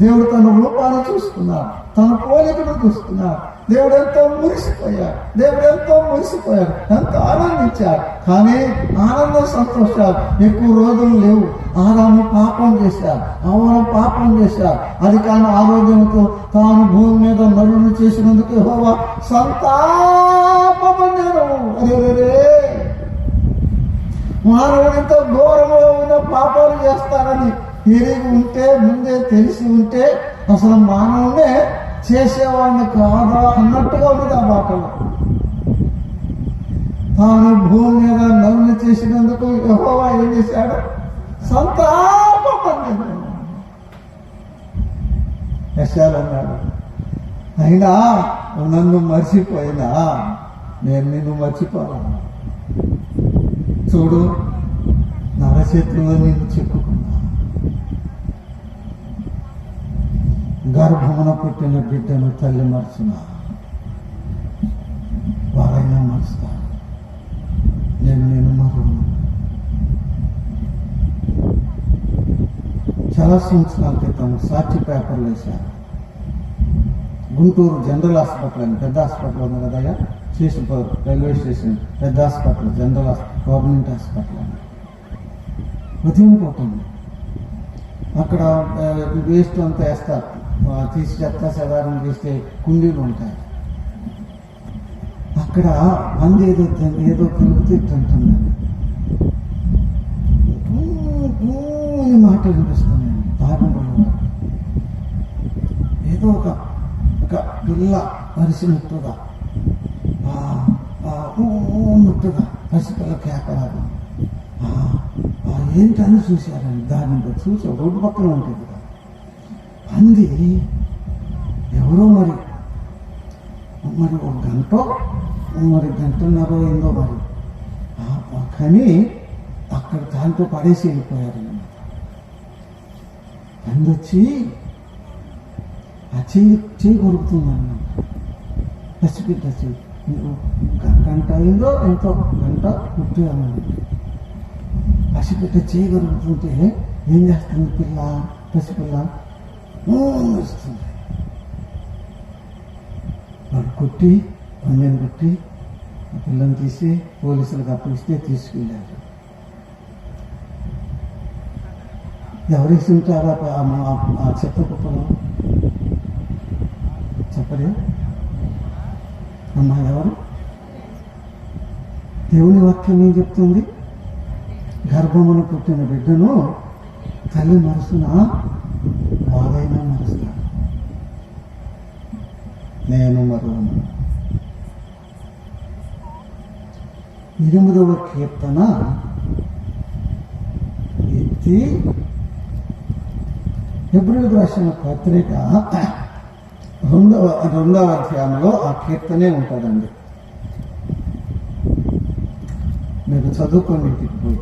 దేవుడు తన రూపాన్ని చూసుకున్నాడు, తన పోలికను చూసుకున్నాడు. దేవుడు ఎంతో మురిసిపోయాడు, ఎంతో ఆనందించాడు. కానీ ఆనందం, సంతోషాలు ఎక్కువ రోజులు లేవు. ఆదాము పాపం చేశాడు, అవ్వ పాపం చేశాడు. అది కానీ ఆరోగ్యంతో తాను భూమి మీద నరుని చేసినందుకు యెహోవా సంతాపమన్నాడు. అరే, మానవుడితో ఘోరంలో ఉన్న పాపాలు చేస్తారని ఎరిగి ఉంటే, ముందే తెలిసి ఉంటే అసలు మానవునే చేసేవాడిని కాదా అన్నట్టుగా ఉంది ఆ మాటలు. తాను భూమి మీద నరుని చేసినందుకు యెహోవా ఏం చేశాడు? సంతాపమన్నాడు. యెషయాలు అన్నాడు, అయినా నన్ను మర్చిపోయినా నేను నిన్ను మర్చిపోను. చూడు, నరచేతుల్లో నేను చెప్పుకున్నా. గర్భమున పుట్టిన బిడ్డను తల్లి మర్చునా, వారైనా మరుస్తారు, నేను మరువను. చాలా సంవత్సరాల క్రితం సాక్షి పేపర్లు వేశారు. గుంటూరు జనరల్ హాస్పిటల్ అని, పెద్ద హాస్పిటల్ ఉంది కదయ్యా, శేషుపూర్ రైల్వే స్టేషన్ పెద్ద హాస్పిటల్, జనరల్ గవర్నమెంట్ హాస్పిటల్ అని. ఉదయం పోతుంది అక్కడ వేస్ట్ అంతా వేస్తారు, తీసి చెత్త చెదారం చేస్తే కుండీలు ఉంటాయి. అక్కడ మంది ఏదో తిరుగుతుంటుందండి. ఈ మాట వినిపిస్తుందండి. తాగబోయేవాడు ఏదో ఒక పిల్ల పరిసినట్టుగా ఉన్నట్టుగా పసిపిల్ల కేకలాగా ఏంటని చూశారండి. దాని చూసి రోడ్డు పక్కన ఉంటుంది కదా పంది. ఎవరో మరి ఒక గంటన్నర ఏందో మరి కానీ అక్కడ దాంట్లో పడేసి వెళ్ళిపోయారన్నమాట. పంది వచ్చి ఆ చేయి కొరుకుతుందన్నమాట. పసిపిల్ల చెయ్యి గంట అయిందో ఎంతో గంట పుట్టామని పసిపిల్ల చేయి కొరుకుతుంటే ఏం చేస్తుంది పసిపిల్ల వస్తుంది. వాడు పందెని కొట్టి ఆ పిల్లని తీసి పోలీసులకు అప్పగిస్తే తీసుకెళ్ళారు. ఎవరేసి ఉంటారా ఆ చెత్త కుప్పలో? చెప్పరే అమ్మా, ఎవరు? దేవుని వాక్యం ఏం చెప్తుంది? గర్భమును పుట్టిన బిడ్డను తల్లి మరుసున వారైనా మరుస్తాడు, నేను మరువను. 8వ కీర్తన ఎత్తి హెబ్రీయులకు రాసిన పత్రిక 2వ అధ్యాయంలో ఆ కీర్తనే ఉంటుందండి. మీరు చదువుకొని ఇంటికి పోయి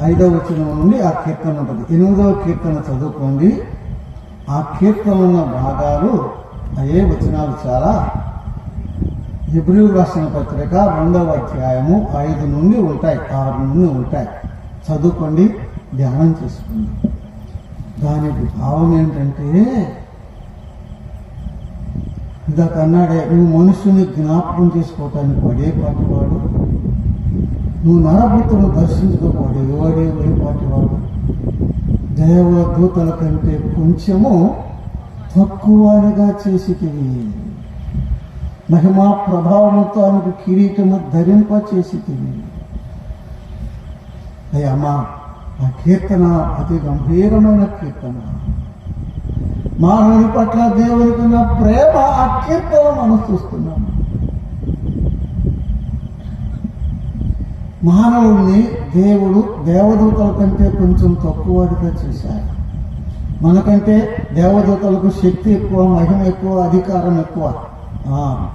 5వ వచనం నుండి ఆ కీర్తన ఉంటుంది. 8వ కీర్తన చదువుకోండి. ఆ కీర్తన ఉన్న భాగాలు అయ్యే వచనాలు చాలా. హెబ్రీయులకు రాసిన పత్రిక 2వ అధ్యాయము 5 నుండి ఉంటాయి, 6 నుండి ఉంటాయి. చదువుకోండి, ధ్యానం చేసుకోండి. దానికి భావం ఏంటంటే, ఇందాక అన్నాడే, నువ్వు మనుషుని జ్ఞాపకం చేసుకోవటానికి పడేపాటివాడు, నువ్వు నరభూతులను దర్శించుకోవాడే పాటివాడు, దేవదూతల కంటే కొంచెము తక్కువగా చేసితివి, మహిమా ప్రభావంతో ఆమెకు కిరీటము ధరింప చేసితివి. అయ్యమ్మా, ఆ కీర్తన అతి గంభీరమైన కీర్తన. మానవుని పట్ల దేవునికి ఉన్న ప్రేమ ఆ కీర్తన మనం చూస్తున్నాం. మానవుడిని దేవుడు దేవదూతల కంటే కొంచెం తక్కువగా చేశారు. మనకంటే దేవదూతలకు శక్తి ఎక్కువ, మహిమ ఎక్కువ, అధికారం ఎక్కువ.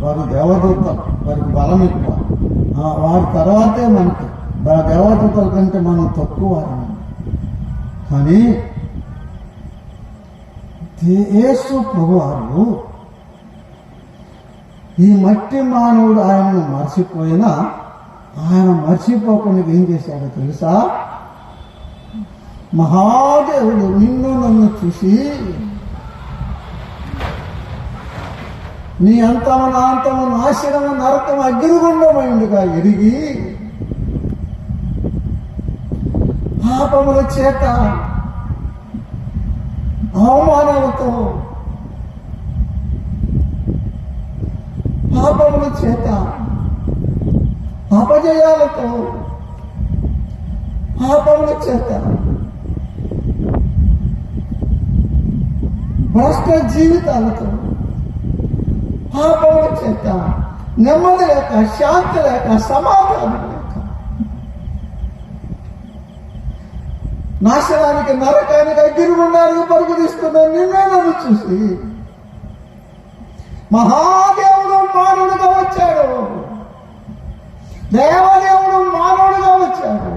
వారు దేవదూతలు, వారికి బలం ఎక్కువ. వారి తర్వాతే మనకి దేవదూతల కంటే మనం తక్కువ వారు. కానీ యేసు ప్రభువారు ఈ మట్టి మానవుడు ఆయనను మర్చిపోయినా ఆయన మర్చిపోకుండా ఏం చేశాడో తెలుసా? మహాదేవుడు నిన్ను నన్ను చూసి నీ అంతము నా అంతము నాశనము నరకం అగ్నిగుండమైందిగా ఎరిగి పాపముల చేత అవమానాలతో పాపముల చేత అపజయాలతో పాపముల చేత భ్రష్ట జీవితాలతో పాపముల చేత నెమ్మది లేక శాంతి లేక సమాధానం లేక నాశనానికి నరకానికి అగ్నిగుండానికి పరుగుదీస్తున్న నిన్నే నన్ను చూసి మహాదేవుడు మానవుడిగా వచ్చాడు, దేవదేవుడు మానవుడిగా వచ్చాడు.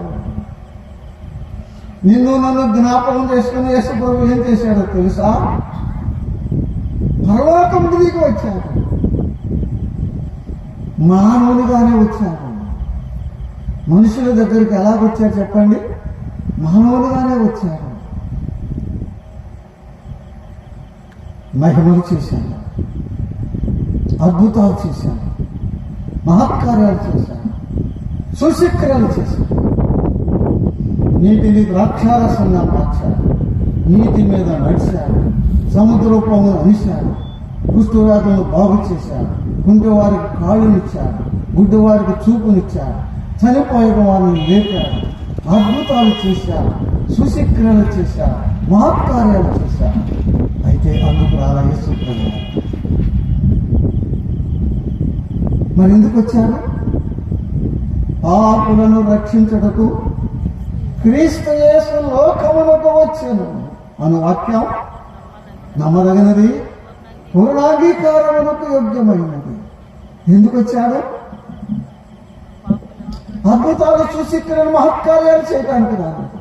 నిన్ను నన్ను జ్ఞాపకం చేసుకుని యేసు ప్రభు ఏం చేశాడో తెలుసా? పరలోకం దిగి వచ్చాడు, మానవునిగానే వచ్చాడు. మనుషుల దగ్గరికి ఎలాగొచ్చాడు చెప్పండి? మానవులుగానే వచ్చాడు. మహిమలు చేశాడు, అద్భుతాలు చేశాడు, మహత్కార్యాలు చేశాడు, సూచక్రియలు చేశాడు. నీటిని ద్రాక్షారసంగా మార్చాడు, నీటి మీద నడిచాడు, సముద్ర పొంగును అనిశాడు, కుష్ఠవ్యాధులను బాగు చేశాడు, కుంటివారికి కాళ్ళనిచ్చాడు, గుడ్డివారికి చూపునిచ్చాడు, చనిపోయిన వారిని లేపాడు, అద్భుతాలు చేశాడు, సూచక్రియలు చేశాడు, మహత్కార్యాలు చేశాడు. అయితే అందుకు రాలా యేసు ప్రభువు. మరి ఎందుకు వచ్చాడు? పాపులను రక్షించుటకు క్రీస్తు యేసు లోకమునకు వచ్చెను అను వాక్యం నమ్మదగినది, పూర్ణాంగీకారమునకు యోగ్యమైనది. ఎందుకు వచ్చాడు? అద్భుతాలు చూసి మహత్కార్యాలు చేయడానికి రాలేదు.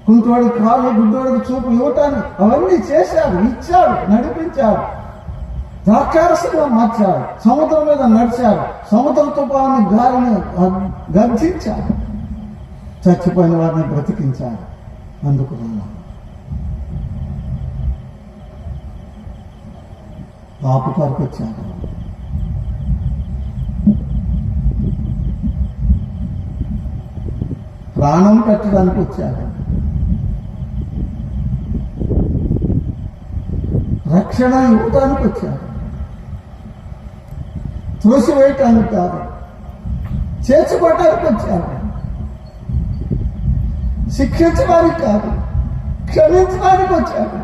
కుంటోడికి కాళ్ళు, గుడ్డోడికి చూపు ఇవ్వటానికి అవన్నీ చేశాడు, ఇచ్చాడు, నడిపించాడు, ద్రాక్షారసంగా మార్చాడు, సముద్రం మీద నడిచాడు, సముద్ర తుఫాను గాలిని గర్జించాడు, చచ్చిపోయిన వారిని బ్రతికించాడు. అందుకు పాపు కొరకు వచ్చాడు. ప్రాణం పెట్టడానికి వచ్చాడు, రక్షణ ఇవ్వటానికి వచ్చాడు. త్రోసివేయటానికి కాదు, చేర్చుకోవటానికి వచ్చాడు. శిక్షించడానికి కాదు, క్షమించడానికి వచ్చాడు.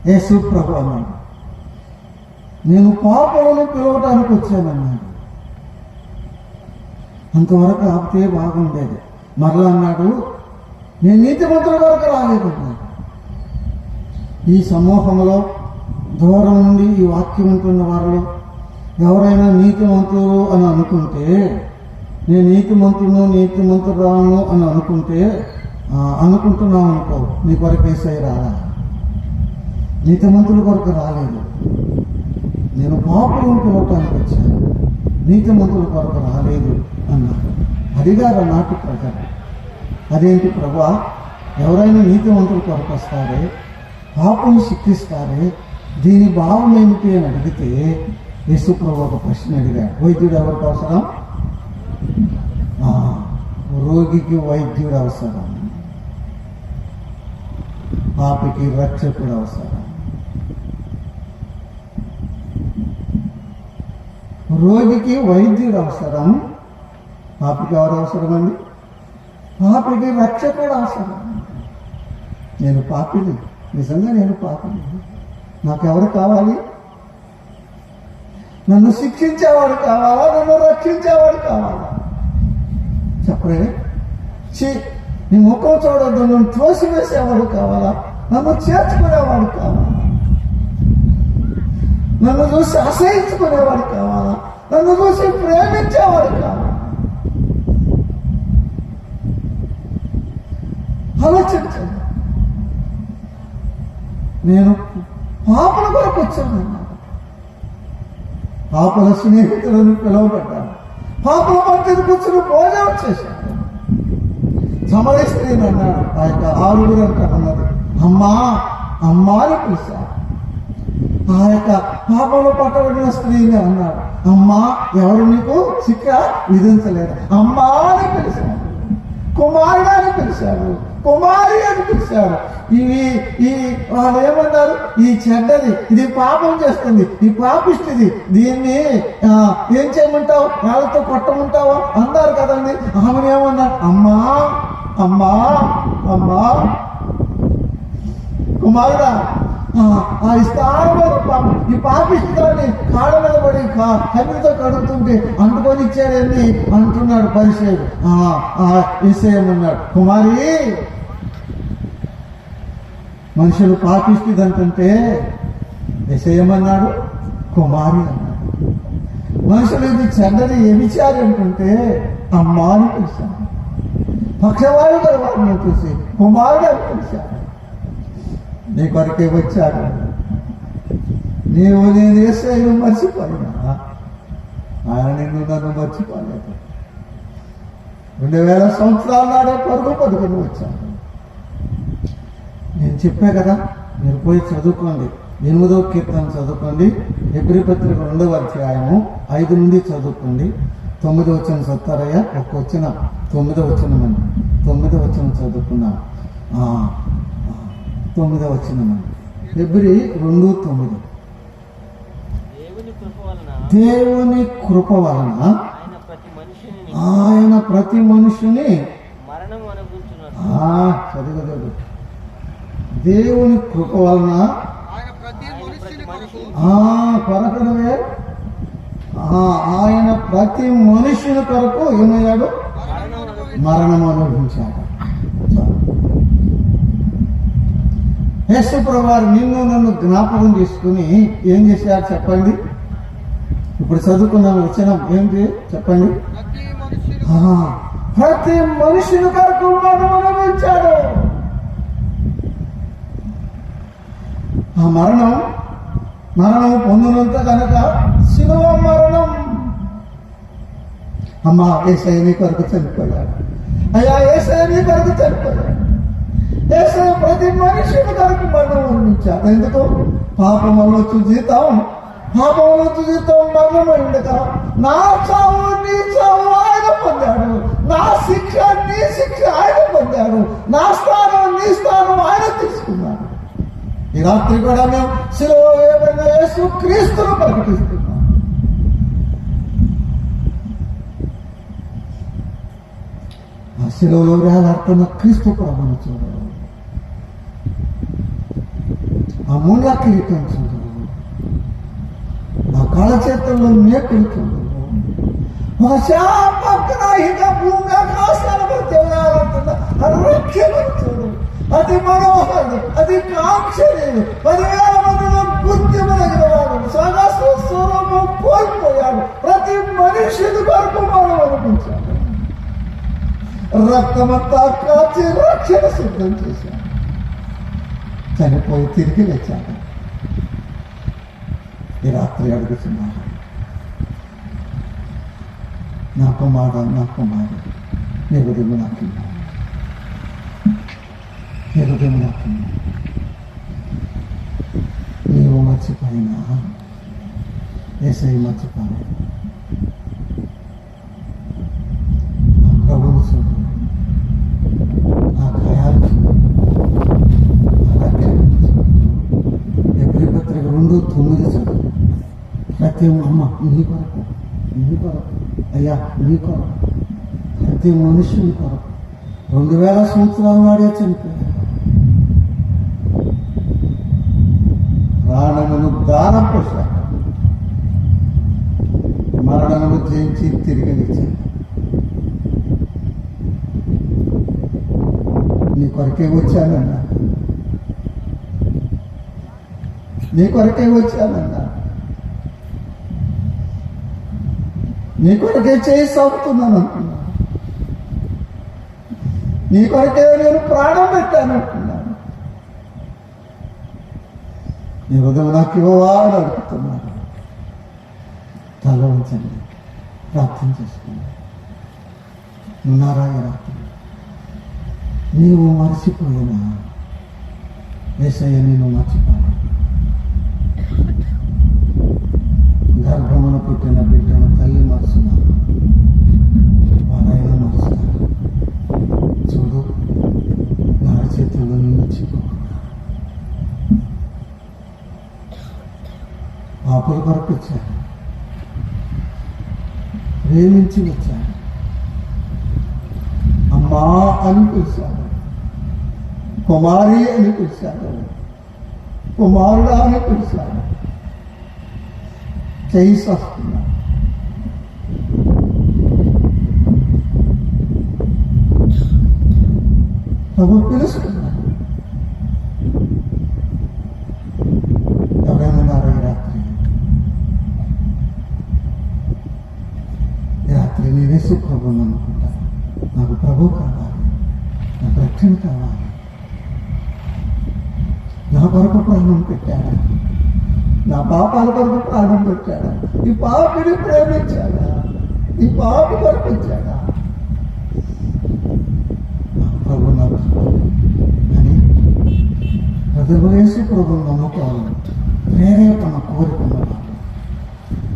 యేసు ప్రభువు అన్నాడు, నేను పాపలను పిలవటానికి వచ్చానన్నాడు. అంతవరకు ఆపితే బాగుండేది. మరలా అన్నాడు, నేను నీతిమంతుల వరకు రాలేదన్నాడు. ఈ సమూహంలో దూరం నుండి ఈ వాక్యం ఉంటున్న వారిలో ఎవరైనా నీతిమంతులు అని అనుకుంటే, నేను నీతిమంతురాను అని అనుకుంటున్నావు అనుకో, నీ కొరకు యేసయ్య రాలా. నీతిమంతుల కొరకు రాలేదు, నేను పాపులను పిలవటానికి వచ్చాను, నీతిమంతుల కొరకు రాలేదు అన్నాడు. అడిగారు నాటి ప్రజలు, అదేంటి ప్రభువా, ఎవరైనా నీతిమంతుల కొరకు వస్తారే, పాపం శిక్షిస్తారే, దీని భావం ఏమిటి అని అడిగితే యేసు ప్రభు ఒక ప్రశ్న అడిగాడు. వైద్యుడు ఎవరికి అవసరం? రోగికి వైద్యుడు అవసరం, పాపికి రక్షకుడు అవసరం. రోగికి వైద్యుడు అవసరం, పాపికి ఎవరు అవసరం అండి? పాపికి రక్షకుడు అవసరం. నేను పాపిని, నిజంగా నేను పాపిని. నాకెవరు కావాలి? నన్ను శిక్షించేవాడు కావాలా, నన్ను రక్షించేవాడు కావాలా? చెప్పరే, నీ ముఖం చూడొద్దు, నన్ను త్రోసివేసేవాడు కావాలా, నన్ను చేర్చుకునేవాడు కావాలా? నన్ను చూసి అసహించుకునేవాడు కావాలా? నన్ను చూసి ప్రేమించేవాడు కావాలా? ఆలోచించండి. నేను పాపల కొరకు వచ్చానన్నాడు. పాపల స్నేహితులను పిలువబడ్డాను. పాపల మధ్య కూర్చుని భోజనం చేశాను. సమరయ స్త్రీని అన్నాడు. ఆ యొక్క 6 అంట అన్నది అమ్మా అమ్మా అని పిలిచాడు. ఆ యొక్క పాపంలో పట్టబడిన స్త్రీని అన్నాడు. అమ్మా ఎవరు నీకు శిక్ష విధించలేదు. అమ్మా అని పిలిచాడు. కుమారుడు అని పిలిచాడు. కుమారి అని పిలిచాడు. వాళ్ళు ఏమన్నారు? ఈ చెడ్డది, ఇది పాపం చేస్తుంది, ఈ పాపిష్టిది, దీన్ని ఏం చేయమంటావు? వాళ్ళతో కొట్టమంటావా అన్నారు కదండి. ఆమెను ఏమన్నారు? అమ్మా అమ్మా అమ్మా కుమారుడా, ఈ స్థానమైన పాపం, ఈ పాపిష్టిదాన్ని కాళ్ళ మీద పడి కన్నీతో కడుగుతుంటే అంటుకొని ఇచ్చాడని అంటున్నాడు పరిచయుడు. విషయమన్నాడు. కుమారి, మనుషులు పాపిష్టిదంటుంటే విషయమన్నాడు. కుమారి అన్నాడు. మనుషులు ఇది చెడ్డది వ్యభిచారి అంటుంటే అమ్మా అని పిలిచాను. పక్షవాయు గల వారిని చూసి కుమారుడు అని పిలిచాను. నీ కొరకే వచ్చాడు. నేను యేసయ్యను మర్చిపోయినా ఆయన నిన్ను నన్ను మర్చిపోలేదు. 2000 సంవత్సరాల నాడే పరుగుని వచ్చాను. నేను చెప్పా కదా, మీరు పోయి చదువుకోండి. 8వ కీర్తన చదువుకోండి. హెబ్రీ పత్రిక 2వ అధ్యాయము 5 నుండి చదువుకోండి. 9వ వచనం చదువుతారయ్యా. ఒక్క వచ్చిన 9వ వచనం అండి. 9వ వచనం చదువుకున్నాను. 9వ వచనం అండి. హెబ్రీ 2:9. దేవుని కృప వలన ఆయన ప్రతి మనుషుని చదువు. దేవుని కృప వలన కొరకడమే ఆయన ప్రతి మనుషుని కొరకు ఏమయ్యాడు? మరణం అనుభవించాడు. యేసు ప్రభువారు నిన్ను నన్ను జ్ఞాపకం చేసుకుని ఏం చేశారు చెప్పండి? ఇప్పుడు చదువుకున్నాం వచనం ఏంటి చెప్పండి? ప్రతి మనుషుని కొరకు మరణం అనుభవించాడు. ఆ మరణం పొందినంత కనుక శిలువ మరణం. అమ్మా యేసయ్య నీ కొరకు చనిపోయాడు. అయ్యా యేసయ్య నీ కొరకు చనిపోయాడు. యేసయ్య ప్రతి మనిషిని కొరకు మరణం అందించాడు. ఎందుకు? పాపం వల్ల వచ్చి జీతం మరణం ఉండక నా చావు నీ చావు ఆయన పొందాడు. నా శిక్ష నీ శిక్ష ఆయన పొందాడు. నా స్థానం నీ స్థానం ఆయన తీసుకున్నాడు. ఈ రాత్రి కూడా మేము శిలువ వేయబడిన యేసు క్రీస్తును ప్రకటిస్తున్నాం. ఆ శిలువలో వేలాడుతున్న క్రీస్తు ప్రభువును చూడరు. ఆ మూల కిరీటం చూడరు. ఆ కాళ్ళ చేతుల్లో మేకులు చూడరు. ఒక శాపగ్రాహిక భూమి ఆకాశాల మధ్య వేలాడుతున్న రక్షకుడు చూడరు. అతి మనోహరుడు, అతి కాంక్షణీయుడు, 10,000 మందిలో గుర్తింపదగినవాడు, సహస్ర స్వరూపం కోల్పోయాడు. ప్రతి మనిషిని కొరకు మనం అనిపించాడు. రక్తమంతా కాచి రక్షణ సిద్ధం చేశాడు. చనిపోయి తిరిగి లేచాడు. ఈ రాత్రి అడుగుతున్నాడు, నా కుమారుడు నీ హృదయం నాకు నీవు మర్చిపోయినా యేసయ్య మర్చిపోలేదు. నా ప్రభువు చూడు, నా గాయాలు చూడు, నా రక్షణ చూడు. హెబ్రీ పత్రిక 2:9 చదువు. ప్రతి అమ్మ నీ కొరకు అయ్యా నీ కొరకు ప్రతి మనుషుని కొరకు 2000 సంవత్సరాల నాడే చనిపోయాడు. ప్రాణమును దానం పోశాడు. మరణమును జయించి తిరిగి లేచాడు. నీ కొరకే వచ్చానన్నా నీ కొరకే చేయి సాగుతున్నాను అంటున్నాను. నీ కొరకే నేను ప్రాణం పెట్టాను అంటున్నాను. నీ హృదయం నాకు ఇవ్వవా అని అడుగుతున్నాను. తల ఉంచండి, ప్రార్థన చేసుకోండి. ఉన్నారా ఈ రాత్రి? నీవు మర్చిపోయినా యేసయ్య నేను మర్చిపోను. గర్భమున పుట్టిన బిడ్డను తల్లి మరుచున్నా, వారైనా మరుచుతారు. చూడు, నా చేతుల్లో నిన్ను చిక్కుకున్నా. పాపుల కొరకు వచ్చాడు, ప్రేమించి వచ్చాడు. అమ్మా అని పిలిచాడు, కుమారి అని పిలిచాడు, కుమారుడా అని పిలిచాడు. చేయి వస్తున్నాడు. ప్రభు పిలుస్తున్నాడు. ఎవరైనా ఉన్నారా ఈ రాత్రి? ఈ రాత్రి నేనేసు ప్రభుని అనుకుంటాను. నాకు ప్రభు కావాలి, నాకు రక్షణ కావాలి. నా కొరకు ప్రాణం పెట్టాడా? నా పాపాల కొరకు ప్రాణం పెట్టాడా? ఈ పాపిని ప్రేమించాడా? ఈ పాపి కొరకు వచ్చాడా? ప్రభు నాకు అని హృదయలేసి ప్రభుని నమ్ముకోవాలి. ప్రేరేపణ కోరుకున్నవాడు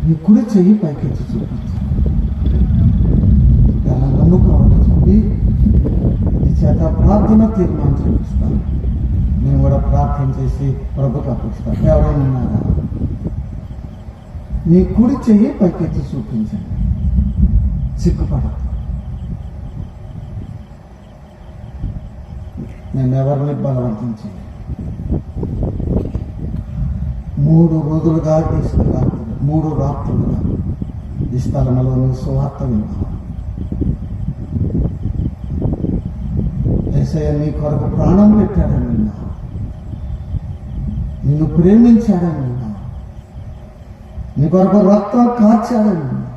నీ కుడి చెయ్యి పైకెత్తి చూపించాలి. అలా నమ్ముకోవాలి చెప్పి నీ చేత ప్రార్థన తీర్మానం చూపిస్తాను. నేను కూడా ప్రార్థన చేసి ప్రభుకి అప్పగిస్తాను. ఎవరైనా ఉన్నారా? నీ కుడి చెయ్యి పైకెత్తి చూపించండి, సిగ్గుపడదు. నేను ఎవరిని బలవంతం చేయను. 3 రోజులుగా తీసుకురాత్రులు, 3 రాత్రులుగా ఈ స్థలంలో నువ్వు సువార్త విన్నావు. యేసయ్య నీ కొరకు ప్రాణం పెట్టాడని విన్నావు, నిన్ను ప్రేమించాడని విన్నావు, నీ కొరకు రక్తం కార్చాడని విన్నావు,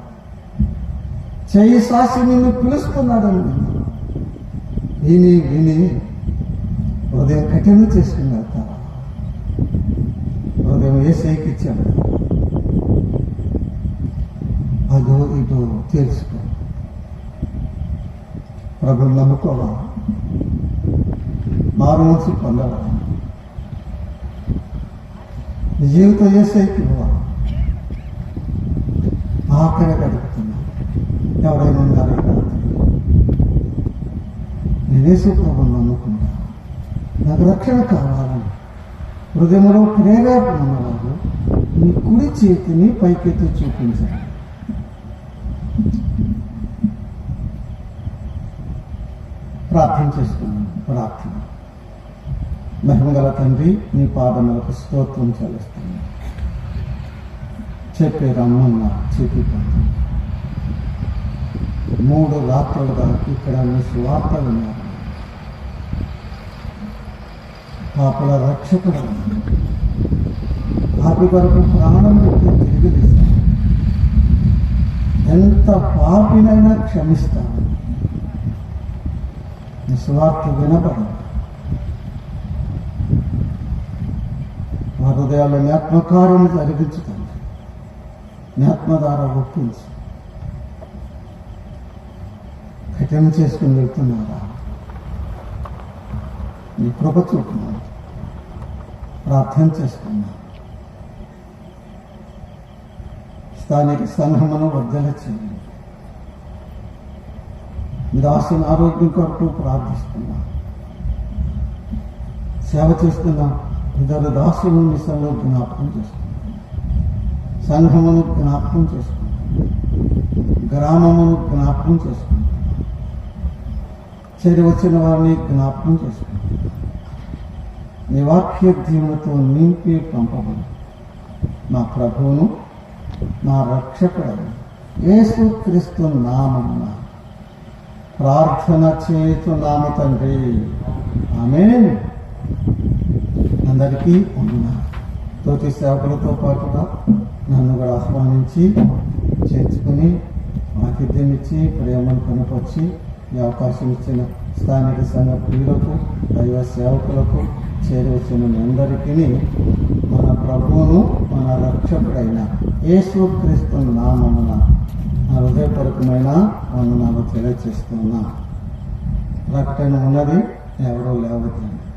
చేయి సాసి నిన్ను పిలుస్తున్నాడని విన్నావు. విని విని హృదయం కఠినం చేసుకుని వెళ్తావా? హృదయం యేసయ్యకి ఇచ్చాడు. అదో ఇదో తెలుసుకో. ప్రభుని నమ్ముకోవా? మారు మనసు పొందవా? నీ జీవితం యేసయ్యకి ఇవ్వవా? ఆఖరి గడుపుతున్నా. ఎవరైనా ఉన్నారా? నేనేసు ప్రభుని నమ్ముకుంటా, నాకు రక్షణ కావాలని హృదయంలో ప్రేరేపణ ఉన్నవారు నీ కుడి చేతిని పైకెత్తి చూపించాలి. ప్రార్థన చేసుకున్నాను. ప్రార్థన. మహిమగల తండ్రి, నీ పాదములకు స్తోత్రం చెల్లిస్తున్నాను. చెప్పే రమ్మన్నా చెప్పి 3 రాత్రులుగా ఇక్కడ నీ సువార్త విన్నారు. పాపల రక్షకుడు, పాపి కొరకు ప్రాణం పెట్టి తిరిగి తీస్తాను. ఎంత పాపినైనా క్షమిస్తాను. నీ సువార్త వినపడదు. మా హృదయాల్లో జ్ఞాత్మకారం జరిగించుతాను. జ్ఞాత్మ ద్వారా ఒప్పించి కఠినం చేసుకుని వెళ్తున్నారా? నీ కృప చూపున్నాను. ప్రార్థన చేసుకున్నాను. స్థానిక సంఘమును వర్ధల చేయండి. మీ దాసుని ఆరోగ్యం కొరకు ప్రార్థిస్తున్నా. సేవ చేస్తున్నా ఇద్దరు దాసులను మీ సంఘంలో జ్ఞాపకం చేసుకున్నాను. సంఘమును జ్ఞాపకం చేసుకున్నాను. గ్రామమును జ్ఞాపకం చేసుకున్నాను. చేరి వచ్చిన వారిని జ్ఞాపకం చేసుకున్నాను. నీ వాక్య దీవులతో నింపి పంపబడి మా ప్రభువును, నా రక్షకుడు యేసు క్రీస్తు నామమున ప్రార్థన చేయుచున్నాము తండ్రి. ఆమేన్. అందరికీ వందనాలు. తోటి సేవకులతో పాటుగా నన్ను కూడా ఆహ్వానించి చేర్చుకుని ఆతిథ్యం ఇచ్చి ప్రేమను కనపరిచి ఈ అవకాశం ఇచ్చిన స్థానిక సంఘ ప్రియులకు, దైవ సేవకులకు, చేరవచ్చిన మీ అందరికీ మన ప్రభువును మన రక్షకుడైన యేసుక్రీస్తు నామమున నా హృదయపూర్వకమైన వందనాలు తెలియజేస్తున్నా. ప్రకటన ఉన్నది, ఎవరో లేవద్దండి.